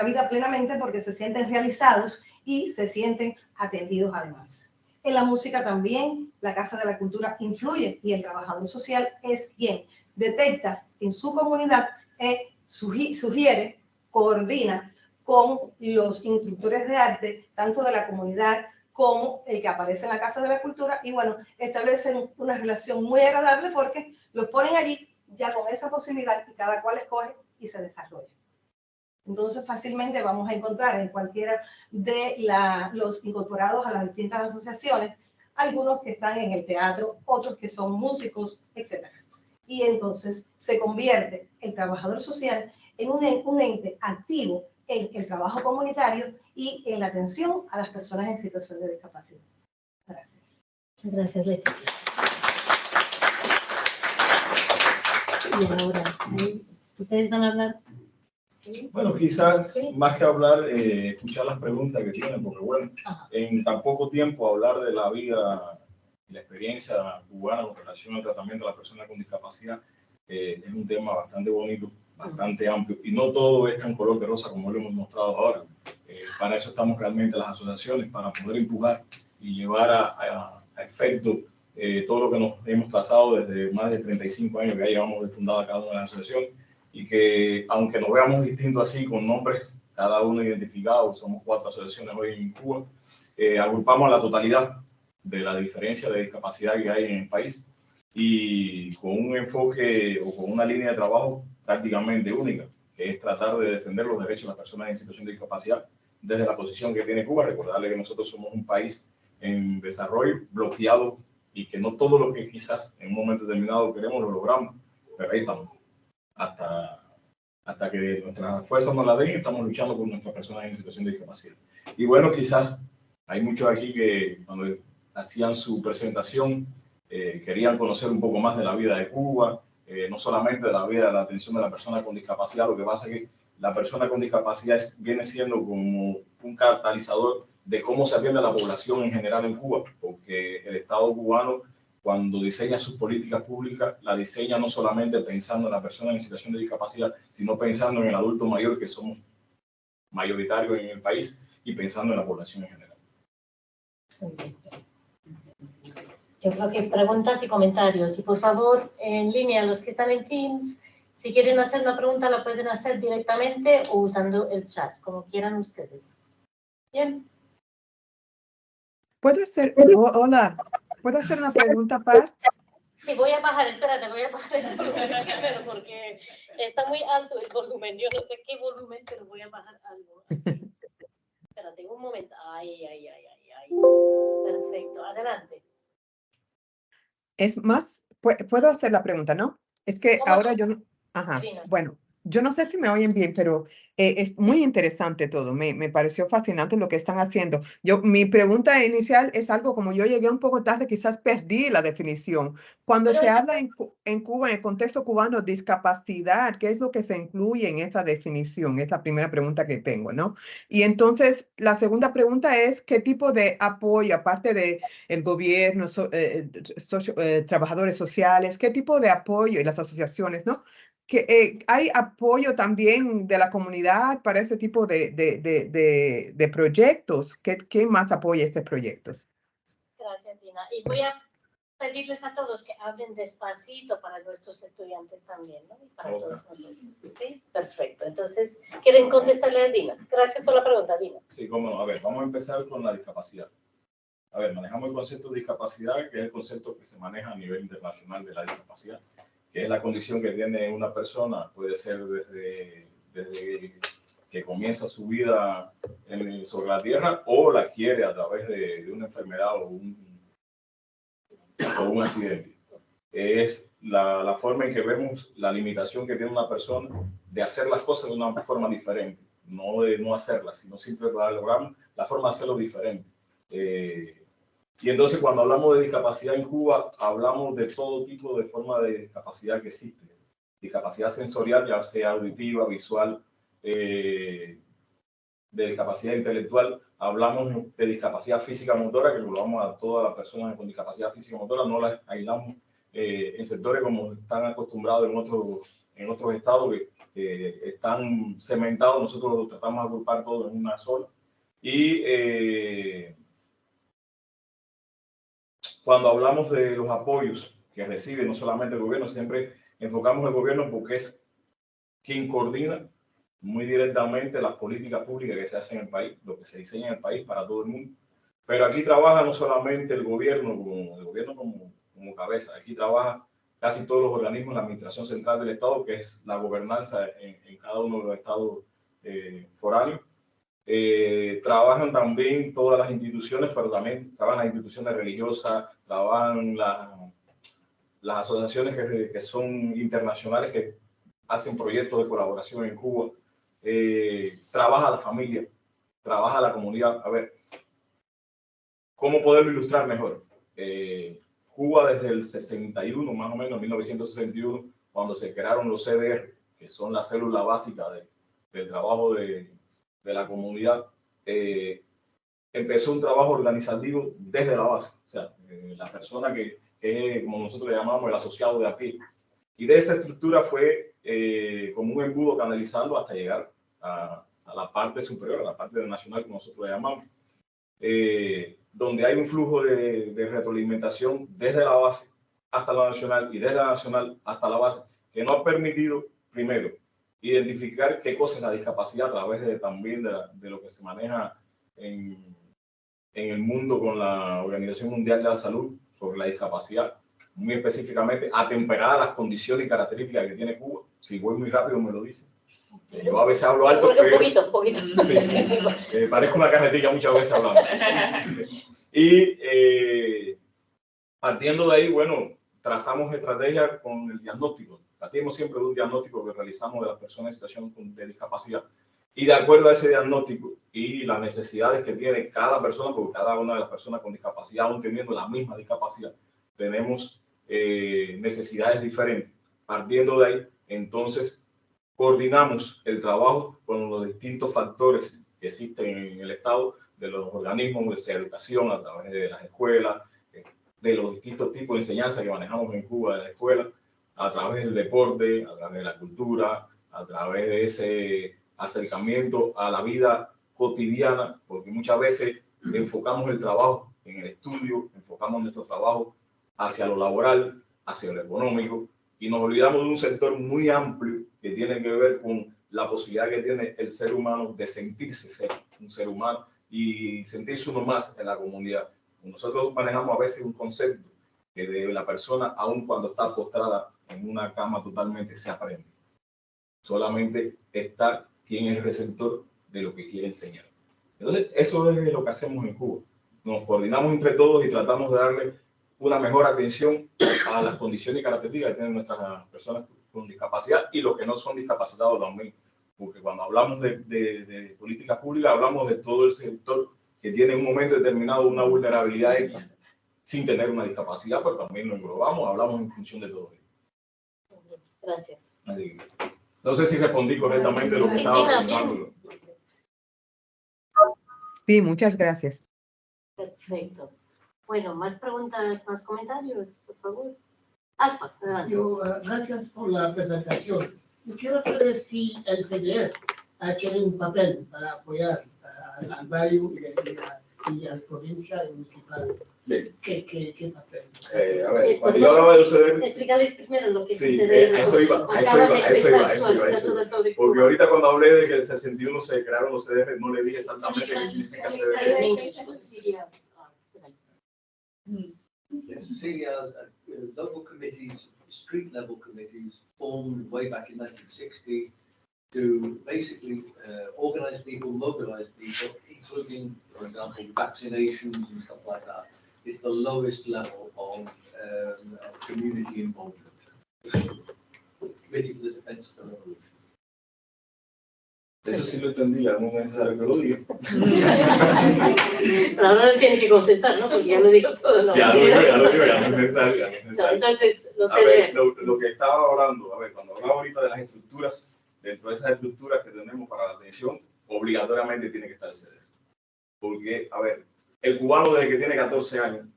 vida plenamente porque se sienten realizados y se sienten atendidos además. En la música también, la Casa de la Cultura influye y el trabajador social es quien detecta en su comunidad, sugiere, coordina con los instructores de arte, tanto de la comunidad como el que aparece en la Casa de la Cultura, y bueno, establecen una relación muy agradable porque los ponen allí ya con esa posibilidad y cada cual escoge y se desarrolla. Entonces fácilmente vamos a encontrar en cualquiera de los incorporados a las distintas asociaciones, algunos que están en el teatro, otros que son músicos, etc. Y entonces se convierte el trabajador social en un ente activo en el trabajo comunitario y en la atención a las personas en situación de discapacidad. Gracias. Gracias, Leticia. Y ahora, ¿ustedes van a hablar? Bueno, quizás más que hablar, escuchar las preguntas que tienen, porque bueno, en tan poco tiempo hablar de la vida y la experiencia cubana con relación al tratamiento de las personas con discapacidad es un tema bastante bonito, bastante amplio, y no todo es tan color de rosa como lo hemos mostrado ahora. Para eso estamos realmente las asociaciones, para poder empujar y llevar a efecto todo lo que nos hemos trazado desde más de 35 años que ya llevamos de fundada cada una de las asociaciones, y que aunque nos veamos distintos así, con nombres, cada uno identificado, somos 4 asociaciones hoy en Cuba, agrupamos a la totalidad de la diferencia de discapacidad que hay en el país y con un enfoque o con una línea de trabajo prácticamente única, que es tratar de defender los derechos de las personas en situación de discapacidad desde la posición que tiene Cuba. Recordarle que nosotros somos un país en desarrollo, bloqueado, y que no todo lo que quizás en un momento determinado queremos lo logramos, pero ahí estamos. Hasta que nuestras fuerzas nos la den, estamos luchando por nuestras personas en situación de discapacidad. Y bueno, quizás hay muchos aquí que cuando hacían su presentación querían conocer un poco más de la vida de Cuba, no solamente de la vida de la atención de la persona con discapacidad. Lo que pasa es que la persona con discapacidad viene siendo como un catalizador de cómo se atiende a la población en general en Cuba, porque el Estado cubano, cuando diseña sus políticas públicas, la diseña no solamente pensando en la persona en situación de discapacidad, sino pensando en el adulto mayor, que somos mayoritarios en el país, y pensando en la población en general. Yo creo que preguntas y comentarios. Y por favor, en línea, los que están en Teams, si quieren hacer una pregunta, la pueden hacer directamente o usando el chat, como quieran ustedes. Bien. ¿Puedo hacer, hola, ¿puedo hacer una pregunta, Par? Sí, voy a bajar, espérate, voy a bajar el volumen primero porque está muy alto el volumen. Yo no sé qué volumen, pero voy a bajar algo. Espérate un momento. Ay. Perfecto, adelante. Es más, puedo hacer la pregunta, ¿no? Es que ahora yo no... Ajá, Dinos. bueno, yo no sé si me oyen bien, pero Es muy interesante todo, me pareció fascinante lo que están haciendo. Mi pregunta inicial es algo como yo llegué un poco tarde, quizás perdí la definición. Cuando se habla en Cuba, en el contexto cubano, discapacidad, ¿qué es lo que se incluye en esa definición? Es la primera pregunta que tengo, ¿no? Y entonces la segunda pregunta es, ¿qué tipo de apoyo, aparte de el gobierno, trabajadores sociales, qué tipo de apoyo y las asociaciones, ¿no? Que hay apoyo también de la comunidad para ese tipo de proyectos. ¿Qué más apoya estos proyectos? Gracias, Dina. Y voy a pedirles a todos que hablen despacito para nuestros estudiantes también, ¿no? Y para todos nosotros. ¿Sí? Perfecto. Entonces, ¿quieren contestarle a Dina? Gracias por la pregunta, Dina. Sí, cómo no. A ver, vamos a empezar con la discapacidad. A ver, manejamos el concepto de discapacidad, que es el concepto que se maneja a nivel internacional de la discapacidad, que es la condición que tiene una persona, puede ser desde que comienza su vida sobre la tierra o la adquiere a través de una enfermedad o un accidente. Es la forma en que vemos la limitación que tiene una persona de hacer las cosas de una forma diferente, no de no hacerlas, sino simplemente logramos la forma de hacerlo diferente. Y entonces cuando hablamos de discapacidad en Cuba, hablamos de todo tipo de forma de discapacidad que existe. Discapacidad sensorial, ya sea auditiva, visual, de discapacidad intelectual. Hablamos de discapacidad física motora, que englobamos a todas las personas con discapacidad física motora, no las aislamos en sectores como están acostumbrados en otros estados que están cementados. Nosotros los tratamos de agrupar todos en una sola. Y cuando hablamos de los apoyos que recibe no solamente el gobierno, siempre enfocamos el gobierno porque es quien coordina muy directamente las políticas públicas que se hacen en el país, lo que se diseña en el país para todo el mundo. Pero aquí trabaja no solamente el gobierno como cabeza, aquí trabaja casi todos los organismos de la Administración Central del Estado, que es la gobernanza en cada uno de los estados foráneos. Trabajan también todas las instituciones, pero también trabajan las instituciones religiosas, trabajan las asociaciones que son internacionales que hacen proyectos de colaboración en Cuba. Trabaja la familia, trabaja la comunidad. A ver, ¿cómo poderlo ilustrar mejor? Cuba desde el 61, más o menos, 1961, cuando se crearon los CDR, que son la célula básica del trabajo de la comunidad, empezó un trabajo organizativo desde la base. O sea, la persona que como nosotros le llamamos el asociado de a pie. Y de esa estructura fue como un embudo canalizando hasta llegar a la parte superior, a la parte nacional, como nosotros le llamamos, donde hay un flujo de retroalimentación desde la base hasta la nacional y desde la nacional hasta la base, que nos ha permitido, primero, identificar qué cosa es la discapacidad a través también de lo que se maneja en el mundo con la Organización Mundial de la Salud sobre la discapacidad, muy específicamente atemperada a las condiciones y características que tiene Cuba. Si voy muy rápido me lo dice. Yo a veces hablo alto. Un poquito. Sí, parezco una carretilla muchas veces hablando. Y partiendo de ahí, bueno, trazamos estrategias con el diagnóstico. Partimos siempre de un diagnóstico que realizamos de las personas en situación de discapacidad. Y de acuerdo a ese diagnóstico y las necesidades que tiene cada persona, porque cada una de las personas con discapacidad, aún teniendo la misma discapacidad, tenemos necesidades diferentes. Partiendo de ahí, entonces, coordinamos el trabajo con los distintos factores que existen en el Estado, de los organismos, de educación, a través de las escuelas, de los distintos tipos de enseñanza que manejamos en Cuba de la escuela, a través del deporte, a través de la cultura, a través de ese acercamiento a la vida cotidiana, porque muchas veces enfocamos el trabajo en el estudio, enfocamos nuestro trabajo hacia lo laboral, hacia lo económico, y nos olvidamos de un sector muy amplio que tiene que ver con la posibilidad que tiene el ser humano de sentirse ser un ser humano y sentirse uno más en la comunidad. Nosotros manejamos a veces un concepto que de la persona, aun cuando está postrada en una cama totalmente, se aprende. Solamente está quien es el receptor de lo que quiere enseñar. Entonces, eso es lo que hacemos en Cuba. Nos coordinamos entre todos y tratamos de darle una mejor atención a las condiciones y características que tienen nuestras personas con discapacidad y los que no son discapacitados también, porque cuando hablamos de políticas públicas, hablamos de todo el sector que tiene en un momento determinado una vulnerabilidad X sin tener una discapacidad, pues también lo englobamos, hablamos en función de todo ello. Gracias. No sé si respondí correctamente lo que estaba preguntando. Sí, muchas gracias. Perfecto. Bueno, más preguntas, más comentarios, por favor. Alfa, adelante. Gracias por la presentación. Yo quiero saber si el CDR ha hecho un papel para apoyar al barrio y a la provincia y municipal. Bien. ¿Qué papel? A ver, cuando yo hablaba del CDR... Explicarles primero lo que sí, CDR. a eso iba. Porque ahorita cuando hablé de que el 61 se crearon los CDR, no le dije exactamente qué significa CDR. Yes, CDRs are local committees, street level committees formed way back in 1960 to basically organize people, mobilize people, including, for example, vaccinations and stuff like that. It's the lowest level of community involvement. Committee for the Defense of the Revolution. Eso sí lo entendía, no es necesario que lo diga. Pero ahora no tiene que contestar, ¿no? Porque ya lo digo todo. ¿No? Ya lo digo, ya no es necesario. No, entonces, no sé. A ver, lo que estaba hablando, cuando hablaba ahorita de las estructuras, dentro de esas estructuras que tenemos para la atención, obligatoriamente tiene que estar el CDR. Porque, a ver, el cubano desde que tiene 14 años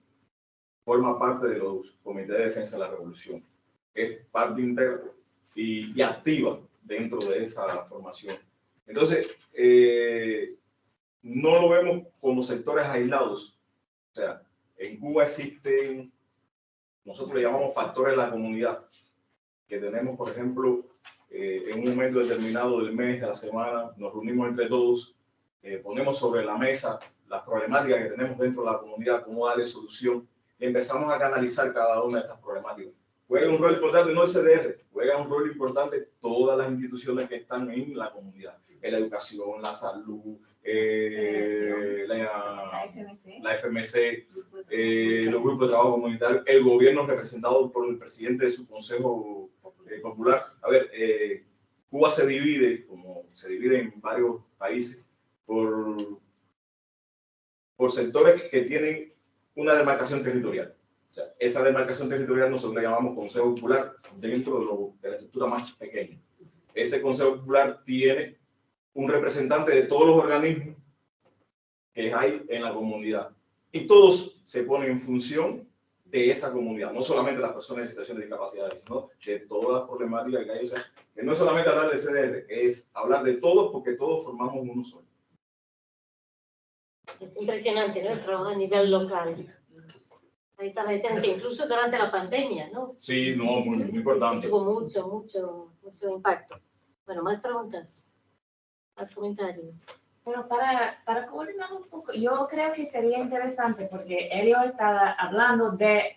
forma parte de los comités de defensa de la revolución. Es parte íntegra y activa dentro de esa formación. Entonces, no lo vemos como sectores aislados. O sea, en Cuba existen, nosotros le llamamos factores de la comunidad, que tenemos, por ejemplo, en un momento determinado del mes, de la semana, nos reunimos entre todos, ponemos sobre la mesa las problemáticas que tenemos dentro de la comunidad, cómo darle solución, y empezamos a canalizar cada una de estas problemáticas. Juega un rol importante, no el CDR, juega un rol importante todas las instituciones que están en la comunidad, en la educación, la salud, la FMC, los grupos de trabajo comunitario, el gobierno representado por el presidente de su Consejo Popular. A ver, Cuba se divide, como se divide en varios países, por sectores que tienen una demarcación territorial. O sea, esa demarcación territorial nosotros le llamamos Consejo Popular dentro de la estructura más pequeña. Ese Consejo Popular tiene un representante de todos los organismos que hay en la comunidad. Y todos se ponen en función de esa comunidad, no solamente las personas en situación de discapacidad, sino de todas las problemáticas que hay. O sea, que no es solamente hablar del CDR, es hablar de todos porque todos formamos uno solo. Es impresionante, ¿no? El trabajo a nivel local. Ahí está la diferencia, incluso durante la pandemia, ¿no? Sí, no, muy importante. Tuvo mucho impacto. Bueno, más preguntas, más comentarios. Pero para coordinar un poco, yo creo que sería interesante porque Elio estaba hablando de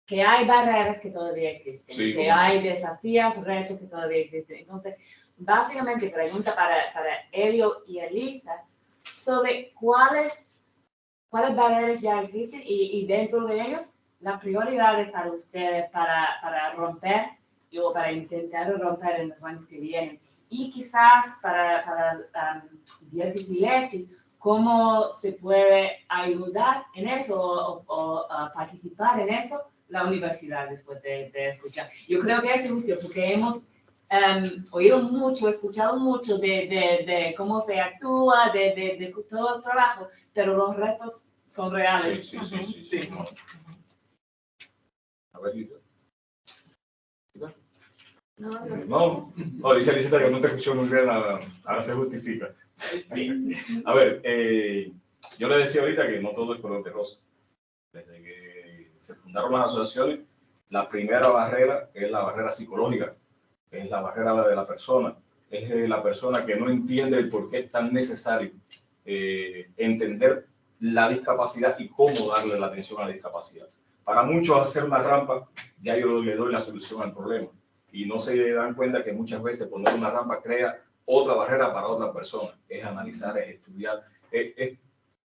que hay barreras que todavía existen, sí, que hay desafíos, retos que todavía existen. Entonces, básicamente pregunta para Elio y Elisa sobre cuáles barreras ya existen y dentro de ellos las prioridades para ustedes para romper o para intentar romper en los años que vienen. Y quizás para 17, cómo se puede ayudar en eso o participar en eso la universidad después de escuchar. Yo creo que es útil porque hemos oído mucho, escuchado mucho de cómo se actúa, de todo el trabajo, pero los retos son reales. Sí. A ver, Lisa. No, dice Liseta que no te escuchó muy bien, ahora se justifica. Sí. A ver, yo le decía ahorita que no todo es color de rosa. Desde que se fundaron las asociaciones, la primera barrera es la barrera psicológica, es la barrera de la persona, es la persona que no entiende el por qué es tan necesario entender la discapacidad y cómo darle la atención a la discapacidad. Para muchos hacer una rampa, ya yo le doy la solución al problema. Y no se dan cuenta que muchas veces poner una rampa crea otra barrera para otra persona. Es analizar, es estudiar, es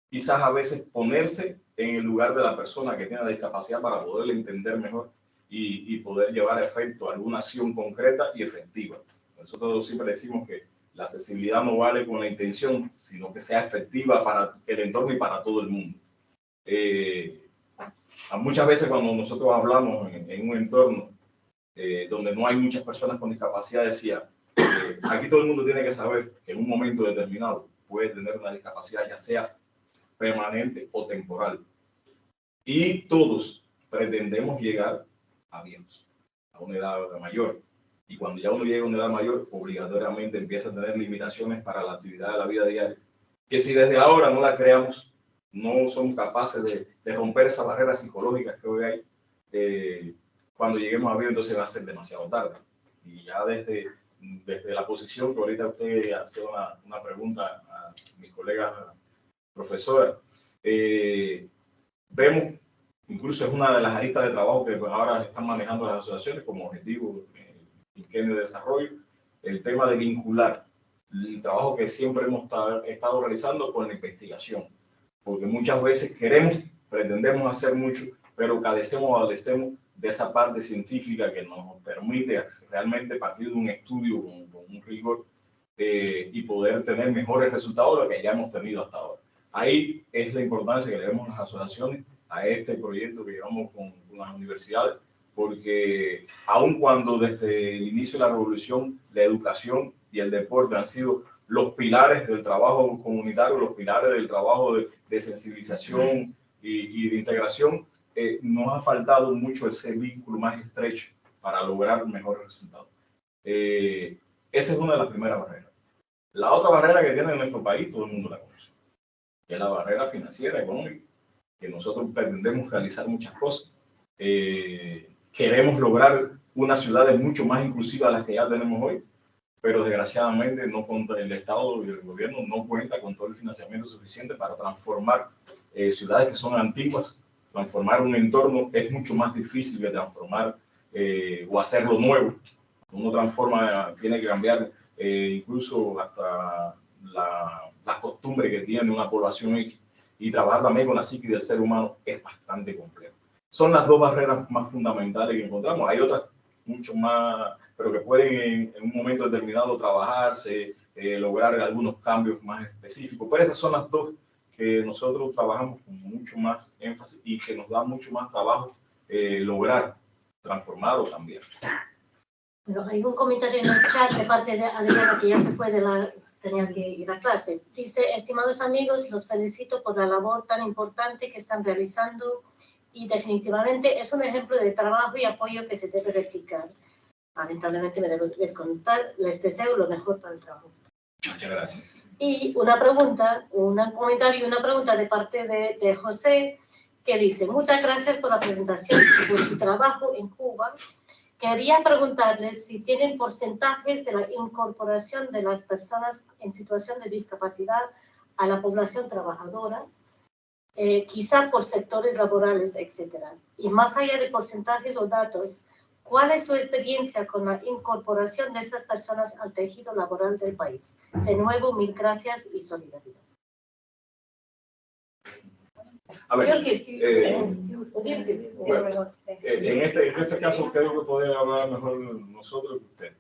quizás a veces ponerse en el lugar de la persona que tiene la discapacidad para poderle entender mejor y poder llevar a efecto alguna acción concreta y efectiva. Nosotros siempre decimos que La accesibilidad no vale con la intención, sino que sea efectiva para el entorno y para todo el mundo. Muchas veces cuando nosotros hablamos en un entorno donde no hay muchas personas con discapacidad, decía, aquí todo el mundo tiene que saber que en un momento determinado puede tener una discapacidad, ya sea permanente o temporal. Y todos pretendemos llegar a viejos, a una edad mayor. Y cuando ya uno llega a una edad mayor, obligatoriamente empieza a tener limitaciones para la actividad de la vida diaria, que si desde ahora no la creamos, no somos capaces de romper esas barreras psicológicas que hoy hay, cuando lleguemos a vivir, entonces va a ser demasiado tarde. Y ya desde la posición que ahorita usted hace una pregunta a mi colega profesora, vemos, incluso es una de las aristas de trabajo que ahora están manejando las asociaciones como objetivo quinquenio de desarrollo, el tema de vincular el trabajo que siempre hemos estado realizando con la investigación, porque muchas veces pretendemos hacer mucho, pero adolecemos de esa parte científica que nos permite realmente partir de un estudio con un rigor y poder tener mejores resultados de lo que ya hemos tenido hasta ahora. Ahí es la importancia que le demos las asociaciones a este proyecto que llevamos con las universidades, porque aun cuando desde el inicio de la revolución la educación y el deporte han sido los pilares del trabajo comunitario, los pilares del trabajo de sensibilización y de integración, nos ha faltado mucho ese vínculo más estrecho para lograr mejores resultados. Esa es una de las primeras barreras. La otra barrera que tiene nuestro país, todo el mundo la conoce, que es la barrera financiera, económica, que nosotros pretendemos realizar muchas cosas. Queremos lograr una ciudad mucho más inclusiva a las que ya tenemos hoy, pero desgraciadamente el Estado y el gobierno no cuenta con todo el financiamiento suficiente para transformar ciudades que son antiguas. Transformar un entorno es mucho más difícil que transformar o hacerlo nuevo. Uno transforma, tiene que cambiar incluso hasta las costumbres que tiene una población y trabajar también con la psique del ser humano es bastante complejo. Son las dos barreras más fundamentales que encontramos. Hay otras mucho más, pero que pueden en un momento determinado trabajarse, lograr algunos cambios más específicos. Pero esas son las dos que nosotros trabajamos con mucho más énfasis y que nos da mucho más trabajo lograr transformar o cambiar. Bueno, hay un comentario en el chat de parte de Adriana, que ya se fue tenía que ir a clase. Dice, estimados amigos, los felicito por la labor tan importante que están realizando y definitivamente es un ejemplo de trabajo y apoyo que se debe replicar. Lamentablemente me debo descontar, les deseo lo mejor para el trabajo. Muchas gracias. Y un comentario y una pregunta de parte de José, que dice, muchas gracias por la presentación y por su trabajo en Cuba. Quería preguntarles si tienen porcentajes de la incorporación de las personas en situación de discapacidad a la población trabajadora, quizá por sectores laborales, etc. Y más allá de porcentajes o datos, ¿cuál es su experiencia con la incorporación de esas personas al tejido laboral del país? De nuevo, mil gracias y solidaridad. A ver, Creo que sí. Bueno, en este caso creo que podemos hablar mejor nosotros que usted,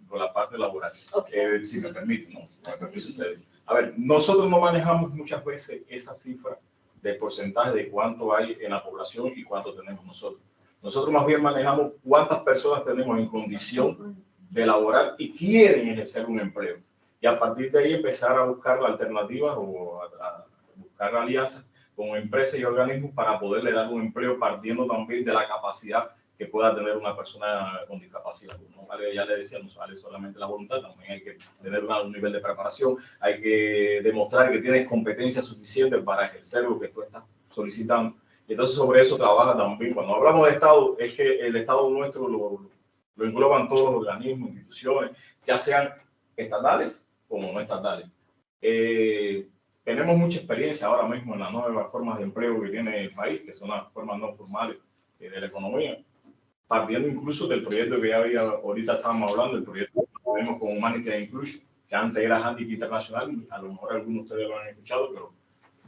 con la parte laboral, si me permite, ¿no? A ver, nosotros no manejamos muchas veces esa cifra de porcentaje de cuánto hay en la población y cuánto tenemos nosotros. Nosotros más bien manejamos cuántas personas tenemos en condición de laborar y quieren ejercer un empleo. Y a partir de ahí empezar a buscar alternativas o a buscar alianzas con empresas y organismos para poderle dar un empleo partiendo también de la capacidad que pueda tener una persona con discapacidad. No vale, ya le decía, no vale solamente la voluntad, también hay que tener un nivel de preparación, hay que demostrar que tienes competencia suficiente para ejercer lo que tú estás solicitando. Y entonces sobre eso trabaja también. Cuando hablamos de Estado, es que el Estado nuestro lo engloban todos los organismos, instituciones, ya sean estatales como no estatales. Tenemos mucha experiencia ahora mismo en las nuevas formas de empleo que tiene el país, que son las formas no formales de la economía, partiendo incluso del proyecto que ya había, ahorita estábamos hablando, el proyecto que tenemos con Humanity and Inclusion, que antes era Handicap Internacional, a lo mejor algunos de ustedes lo han escuchado,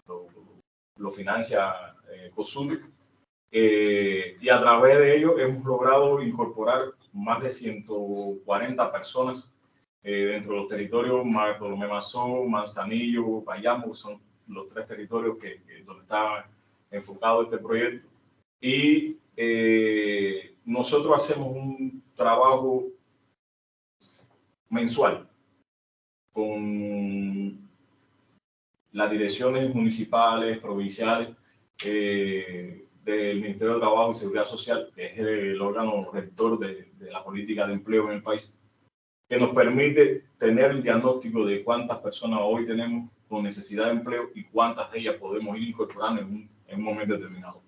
pero lo financia COSUD, y a través de ello hemos logrado incorporar más de 140 personas dentro de los territorios Bartolomé Mazó, Manzanillo, Bayamo, que son los 3 territorios donde está enfocado este proyecto. Y nosotros hacemos un trabajo mensual con las direcciones municipales, provinciales, del Ministerio de Trabajo y Seguridad Social, que es el órgano rector de la política de empleo en el país, que nos permite tener el diagnóstico de cuántas personas hoy tenemos con necesidad de empleo y cuántas de ellas podemos ir incorporando en un momento determinado.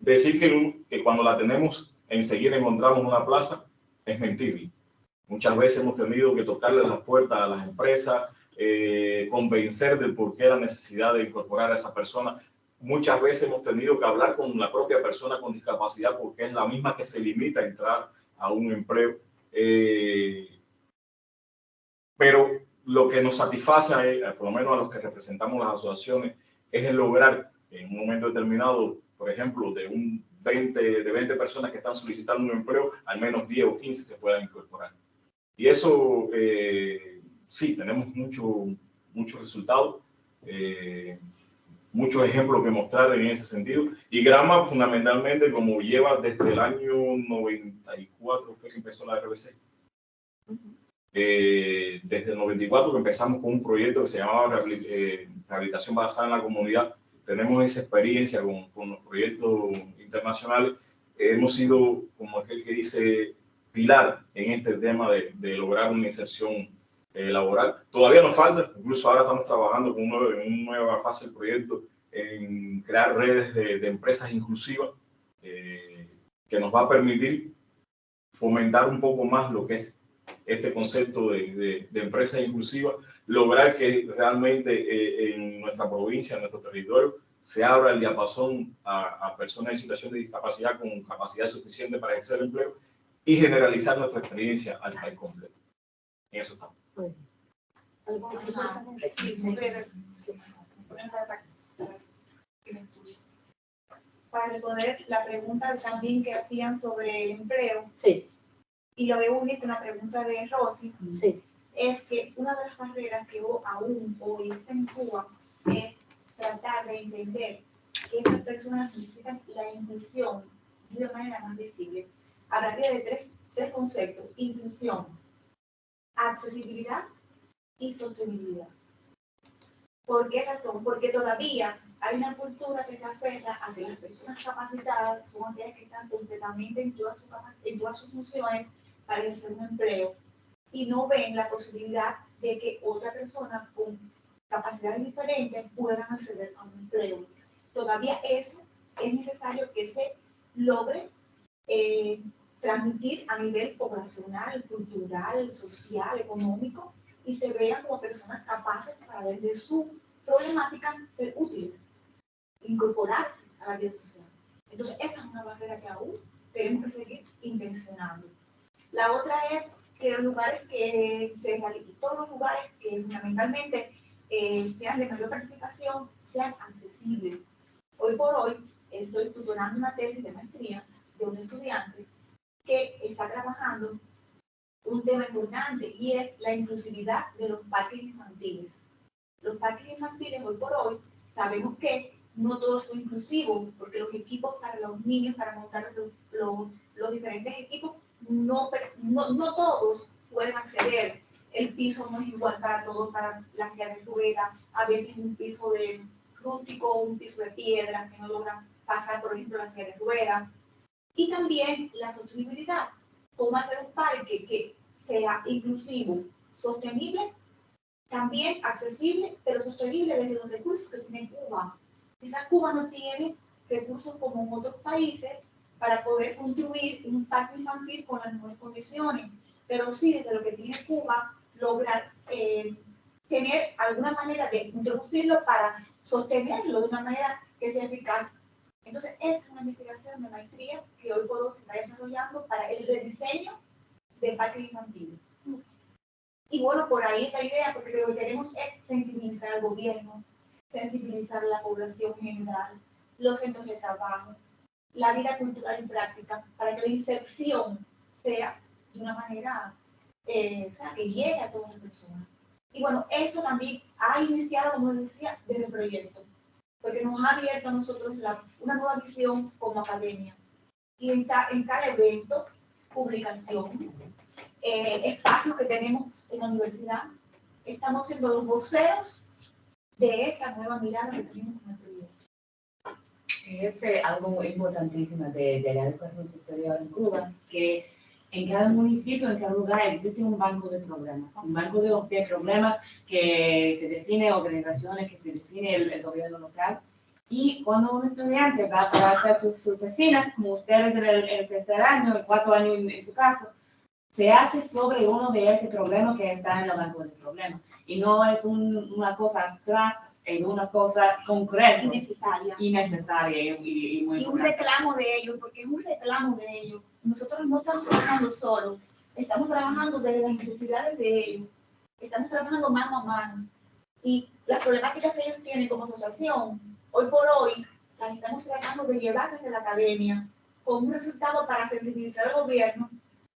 Decir que cuando la tenemos enseguida encontramos una plaza es mentir. Muchas veces hemos tenido que tocarle las puertas a las empresas, convencer del por qué la necesidad de incorporar a esa persona. Muchas veces hemos tenido que hablar con la propia persona con discapacidad porque es la misma que se limita a entrar a un empleo. Pero lo que nos satisface, por lo menos a los que representamos las asociaciones, es el lograr en un momento determinado, por ejemplo, de 20 personas que están solicitando un empleo, al menos 10 o 15 se puedan incorporar. Y eso, sí, tenemos muchos resultados, muchos ejemplos que mostrar en ese sentido. Y Granma, fundamentalmente, como lleva desde el año 94, fue que empezó la RBC. Desde el 94 que empezamos con un proyecto que se llamaba Rehabilitación Basada en la Comunidad. Tenemos esa experiencia con los proyectos internacionales. Hemos sido, como aquel que dice, pilar en este tema de lograr una inserción laboral. Todavía nos falta, incluso ahora estamos trabajando en una nueva fase del proyecto en crear redes de empresas inclusivas que nos va a permitir fomentar un poco más lo que es este concepto de empresa inclusiva, lograr que realmente en nuestra provincia, en nuestro territorio, se abra el diapasón a personas en situación de discapacidad con capacidad suficiente para ejercer el empleo y generalizar nuestra experiencia al país completo. En eso estamos. Para responder la pregunta también que hacían sobre el empleo, y lo veo unir con la pregunta de Rosy, es que una de las barreras que aún hoy está en Cuba es tratar de entender que estas personas necesitan la inclusión de una manera más visible. Hablaría de tres conceptos: inclusión, accesibilidad y sostenibilidad. ¿Por qué razón? Porque todavía hay una cultura que se aferra a que las personas capacitadas son aquellas que están completamente en todas sus funciones para ejercer un empleo y no ven la posibilidad de que otra persona con capacidades diferentes puedan acceder a un empleo. Todavía eso es necesario que se logre transmitir a nivel poblacional, cultural, social, económico, y se vean como personas capaces para desde su problemática ser útiles, incorporarse a la vida social. Entonces esa es una barrera que aún tenemos que seguir intencionando. La otra es que los lugares que se realizan, todos los lugares que fundamentalmente sean de mayor participación, sean accesibles. Hoy por hoy estoy tutorando una tesis de maestría de un estudiante que está trabajando un tema importante y es la inclusividad de los parques infantiles. Los parques infantiles hoy por hoy sabemos que no todos son inclusivos porque los equipos para los niños, para montar los diferentes equipos, no todos pueden acceder. El piso no es igual para todos, para la silla de ruedas, a veces un piso de rústico, un piso de piedra que no logran pasar, por ejemplo, la silla de ruedas. Y también la sostenibilidad, cómo hacer un parque que sea inclusivo, sostenible, también accesible, pero sostenible desde los recursos que tiene Cuba. Quizás Cuba no tiene recursos como en otros países para poder construir un parque infantil con las mejores condiciones, pero sí desde lo que tiene Cuba lograr tener alguna manera de introducirlo para sostenerlo de una manera que sea eficaz. Entonces, esa es una investigación de maestría que hoy por hoy se está desarrollando para el rediseño del parque infantil. Y bueno, por ahí está la idea, porque lo que queremos es sensibilizar al gobierno, sensibilizar a la población general, los centros de trabajo, la vida cultural y práctica, para que la inserción sea de una manera o sea, que llegue a todas las personas. Y bueno, esto también ha iniciado, como les decía, desde el proyecto, porque nos ha abierto a nosotros una nueva visión como academia. Y en cada evento, publicación, espacios que tenemos en la universidad, estamos siendo los voceros de esta nueva mirada que tenemos en el proyecto. Es algo importantísimo de la educación superior en Cuba, que en cada municipio, en cada lugar existe un banco de problemas, un banco de problemas que se define organizaciones, que se define el gobierno local. Y cuando un estudiante va para hacer su tesina, como ustedes en el tercer año, el cuarto año en su caso, se hace sobre uno de esos problemas que está en el banco de problemas. Y no es una cosa abstracta, es una cosa concreta. Y necesaria. Y muy y un reclamo de ellos, porque es un reclamo de ellos. Nosotros no estamos trabajando solos, estamos trabajando desde las necesidades de ellos, estamos trabajando mano a mano. Y las problemáticas que ellos tienen como asociación, hoy por hoy, las estamos tratando de llevar desde la academia con un resultado para sensibilizar al gobierno,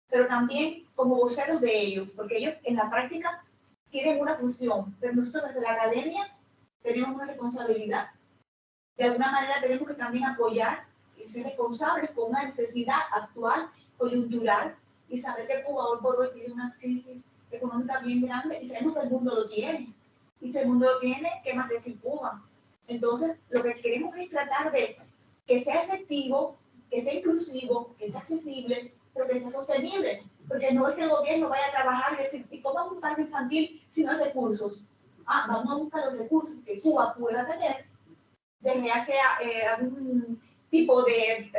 pero también como voceros de ellos, porque ellos en la práctica tienen una función, pero nosotros desde la academia tenemos una responsabilidad. De alguna manera tenemos que también apoyar y ser responsables con una necesidad actual, coyuntural, y saber que Cuba hoy por hoy tiene una crisis económica bien grande y sabemos que el mundo lo tiene. Y si el mundo lo tiene, ¿qué más decir Cuba? Entonces, lo que queremos es tratar de que sea efectivo, que sea inclusivo, que sea accesible, pero que sea sostenible. Porque no es que el gobierno vaya a trabajar y decir, ¿y cómo vamos a buscar infantil si no hay recursos? Vamos a buscar los recursos que Cuba pueda tener, desde hace algún tipo de,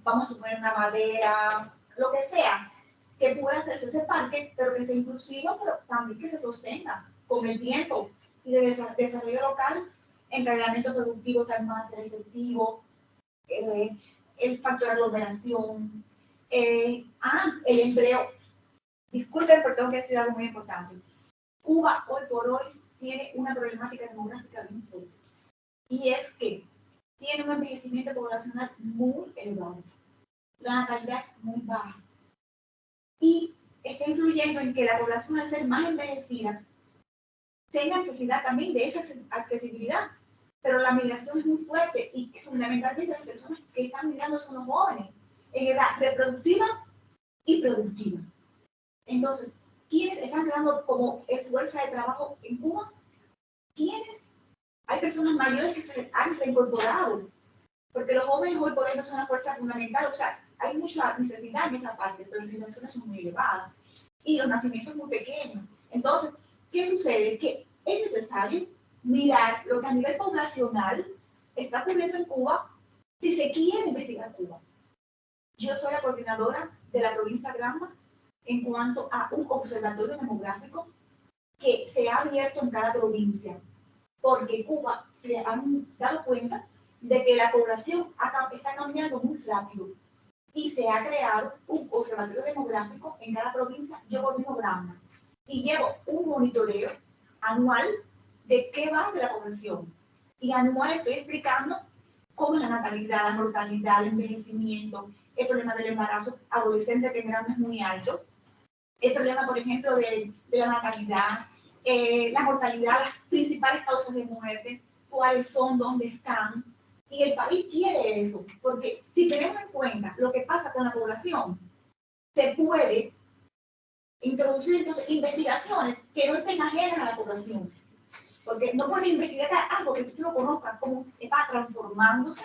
vamos a suponer una madera, lo que sea, que pueda hacerse ese parque, pero que sea inclusivo, pero también que se sostenga con el tiempo. Y de desarrollo local, encadenamiento productivo que más sea efectivo, el factor de aglomeración, el empleo. Disculpen, pero tengo que decir algo muy importante. Cuba hoy por hoy tiene una problemática demográfica bien fuerte. Y es que tiene un envejecimiento poblacional muy elevado. La natalidad es muy baja. Y está influyendo en que la población, al ser más envejecida, tenga necesidad también de esa accesibilidad. Pero la migración es muy fuerte y fundamentalmente las personas que están migrando son los jóvenes en edad reproductiva y productiva. Entonces, ¿quiénes están quedando como fuerza de trabajo en Cuba? ¿Quiénes? Hay personas mayores que se han reincorporado, porque los jóvenes hoy por hoy no son una fuerza fundamental, o sea, hay mucha necesidad en esa parte, pero las migraciones son muy elevadas y los nacimientos muy pequeños. Entonces, ¿qué sucede? Que es necesario mirar lo que a nivel poblacional está ocurriendo en Cuba si se quiere investigar Cuba. Yo soy la coordinadora de la provincia de Granma en cuanto a un observatorio demográfico que se ha abierto en cada provincia, porque Cuba se han dado cuenta de que la población está cambiando muy rápido y se ha creado un observatorio demográfico en cada provincia. Yo coordino Granma y llevo un monitoreo anual de qué va de la población. Y anual estoy explicando cómo es la natalidad, la mortalidad, el envejecimiento, el problema del embarazo adolescente que en Granma es muy alto, el problema, por ejemplo, de la natalidad, la mortalidad, las principales causas de muerte, cuáles son, dónde están. Y el país quiere eso, porque si tenemos en cuenta lo que pasa con la población, se puede introducir entonces investigaciones que no estén ajenas a la población. Porque no puedes investigar algo que tú no conozcas, cómo está transformándose.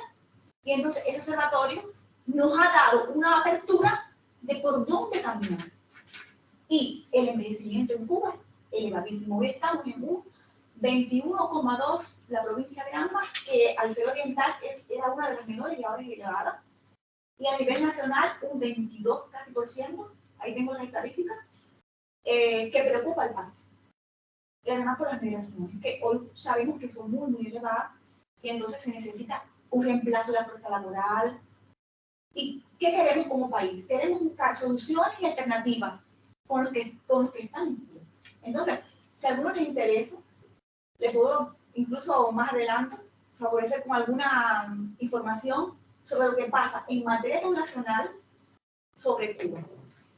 Y entonces ese observatorio nos ha dado una apertura de por dónde caminar. Y el envejecimiento en Cuba es elevadísimo. Hoy estamos en un 21,2 la provincia de Granma, que al ser oriental era una de las menores y ahora es elevada. Y a nivel nacional un 22 casi por ciento, ahí tengo las estadísticas, que preocupa al país. Y además por las migraciones, que hoy sabemos que son muy, muy elevadas, y entonces se necesita un reemplazo de la fuerza laboral. ¿Y qué queremos como país? Queremos buscar soluciones y alternativas con los que están. Entonces, si a alguno les interesa, les puedo incluso más adelante favorecer con alguna información sobre lo que pasa en materia poblacional sobre Cuba.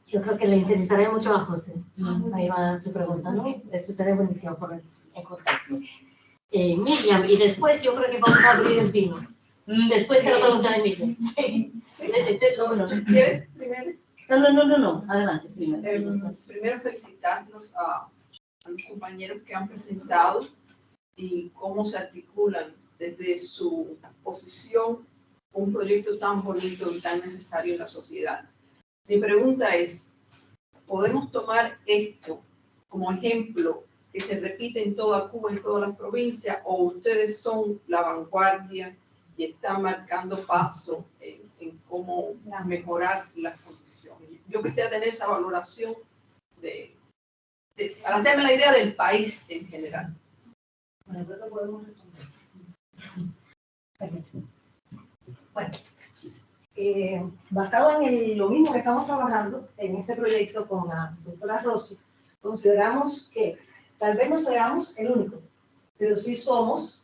Yo creo que le interesaría mucho a José. Ahí va su pregunta, ¿no? Eso sería buenísimo ponerse en contacto. Miriam, y después yo creo que vamos a abrir el vino. Después de la pregunta de Miriam. Sí. ¿Quieres primero? No. Adelante, primero. Primero felicitarlos a los compañeros que han presentado y cómo se articulan desde su posición un proyecto tan bonito y tan necesario en la sociedad. Mi pregunta es, ¿podemos tomar esto como ejemplo que se repite en toda Cuba, en todas las provincias, o ustedes son la vanguardia y están marcando paso en cómo mejorar las condiciones? Yo quisiera tener esa valoración para hacerme la idea del país en general. Bueno, basado en lo mismo que estamos trabajando en este proyecto con la doctora Rossi, consideramos que tal vez no seamos el único, pero sí estamos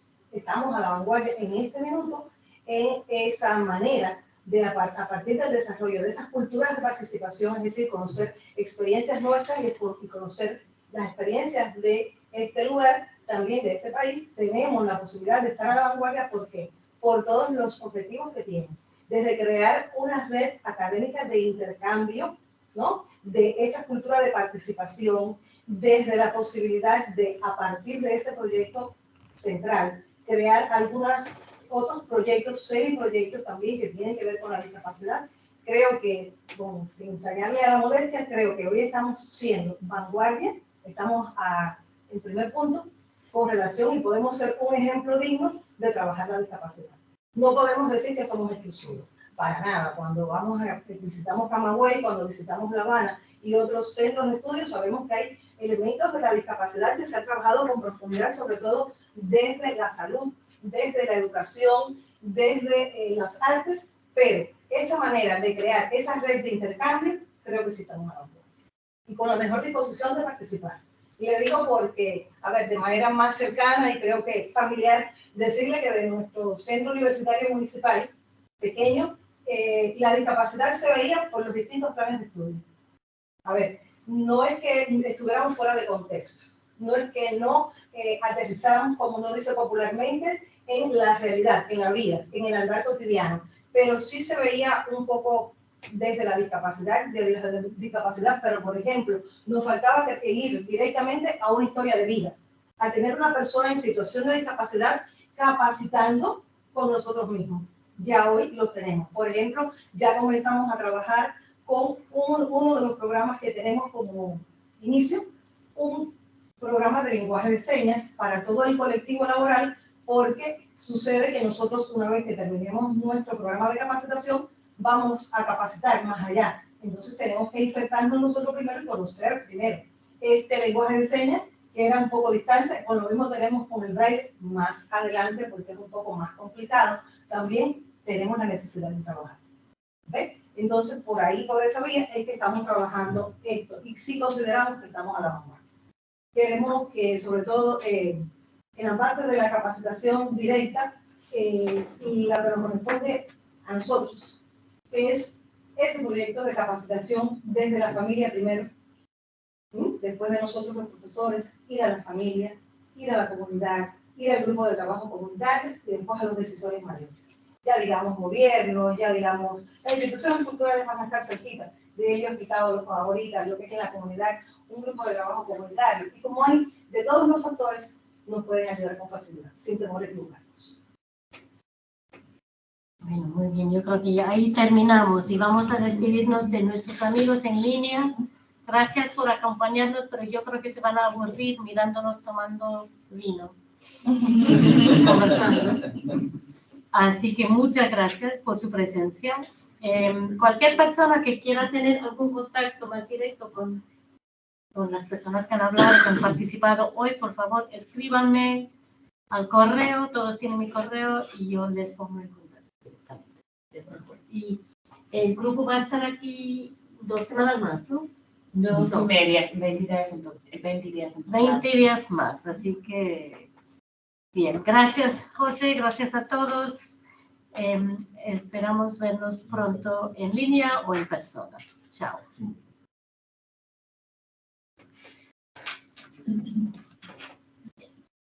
a la vanguardia en este minuto en esa manera de a partir del desarrollo de esas culturas de participación, es decir, conocer experiencias nuestras y conocer las experiencias de este lugar, también de este país. Tenemos la posibilidad de estar a la vanguardia porque por todos los objetivos que tienen, desde crear una red académica de intercambio, ¿no?, de esta cultura de participación, desde la posibilidad de, a partir de ese proyecto central, crear otros proyectos, semiproyectos también que tienen que ver con la discapacidad. Creo que, sin tallarle a la modestia, creo que hoy estamos siendo vanguardia, estamos en primer punto con relación y podemos ser un ejemplo digno de trabajar la discapacidad. No podemos decir que somos exclusivos, para nada. Cuando visitamos Camagüey, cuando visitamos La Habana y otros centros de estudio, sabemos que hay elementos de la discapacidad que se han trabajado con profundidad, sobre todo desde la salud, desde la educación, desde las artes, pero esta manera de crear esa red de intercambio, creo que sí estamos a la vanguardia. Y con la mejor disposición de participar. Y le digo porque, de manera más cercana y creo que familiar, decirle que de nuestro centro universitario municipal, pequeño, la discapacidad se veía por los distintos planes de estudio. No es que estuviéramos fuera de contexto, no es que no aterrizáramos, como uno dice popularmente, en la realidad, en la vida, en el andar cotidiano, pero sí se veía un poco desde la discapacidad, pero por ejemplo, nos faltaba ir directamente a una historia de vida, a tener una persona en situación de discapacidad capacitando con nosotros mismos. Ya hoy lo tenemos. Por ejemplo, ya comenzamos a trabajar con uno de los programas que tenemos como inicio, un programa de lenguaje de señas para todo el colectivo laboral, porque sucede que nosotros, una vez que terminemos nuestro programa de capacitación, vamos a capacitar más allá. Entonces tenemos que insertarnos nosotros primero y conocer primero este lenguaje de señas, que era un poco distante. Con lo mismo tenemos con el braille más adelante, porque es un poco más complicado. También tenemos la necesidad de trabajar. ¿Ve? Entonces, por esa vía es que estamos trabajando esto. Y sí consideramos que estamos a la vanguardia. Queremos que, sobre todo, en la parte de la capacitación directa, y la que nos corresponde a nosotros, es ese proyecto de capacitación desde la familia primero, después de nosotros los profesores, ir a la familia, ir a la comunidad, ir al grupo de trabajo comunitario y después a los decisores mayores. Ya digamos gobierno, ya digamos, las instituciones culturales van a estar cerquita de ellos, explicado ahorita lo que es en la comunidad, un grupo de trabajo comunitario. Y como hay de todos los factores, nos pueden ayudar con facilidad, sin temor a equivocarnos. Bueno, muy bien, yo creo que ya ahí terminamos y vamos a despedirnos de nuestros amigos en línea. Gracias por acompañarnos, pero yo creo que se van a aburrir mirándonos tomando vino. Conversando. Así que muchas gracias por su presencia. Cualquier persona que quiera tener algún contacto más directo con las personas que han hablado y que han participado hoy, por favor, escríbanme al correo, todos tienen mi correo y yo les pongo el contacto. Y el grupo va a estar aquí 2 semanas más, ¿no? 2 y media, 20 días en total. 20 días más, así que bien. Gracias, José, gracias a todos. Esperamos vernos pronto en línea o en persona. Chao. Gracias.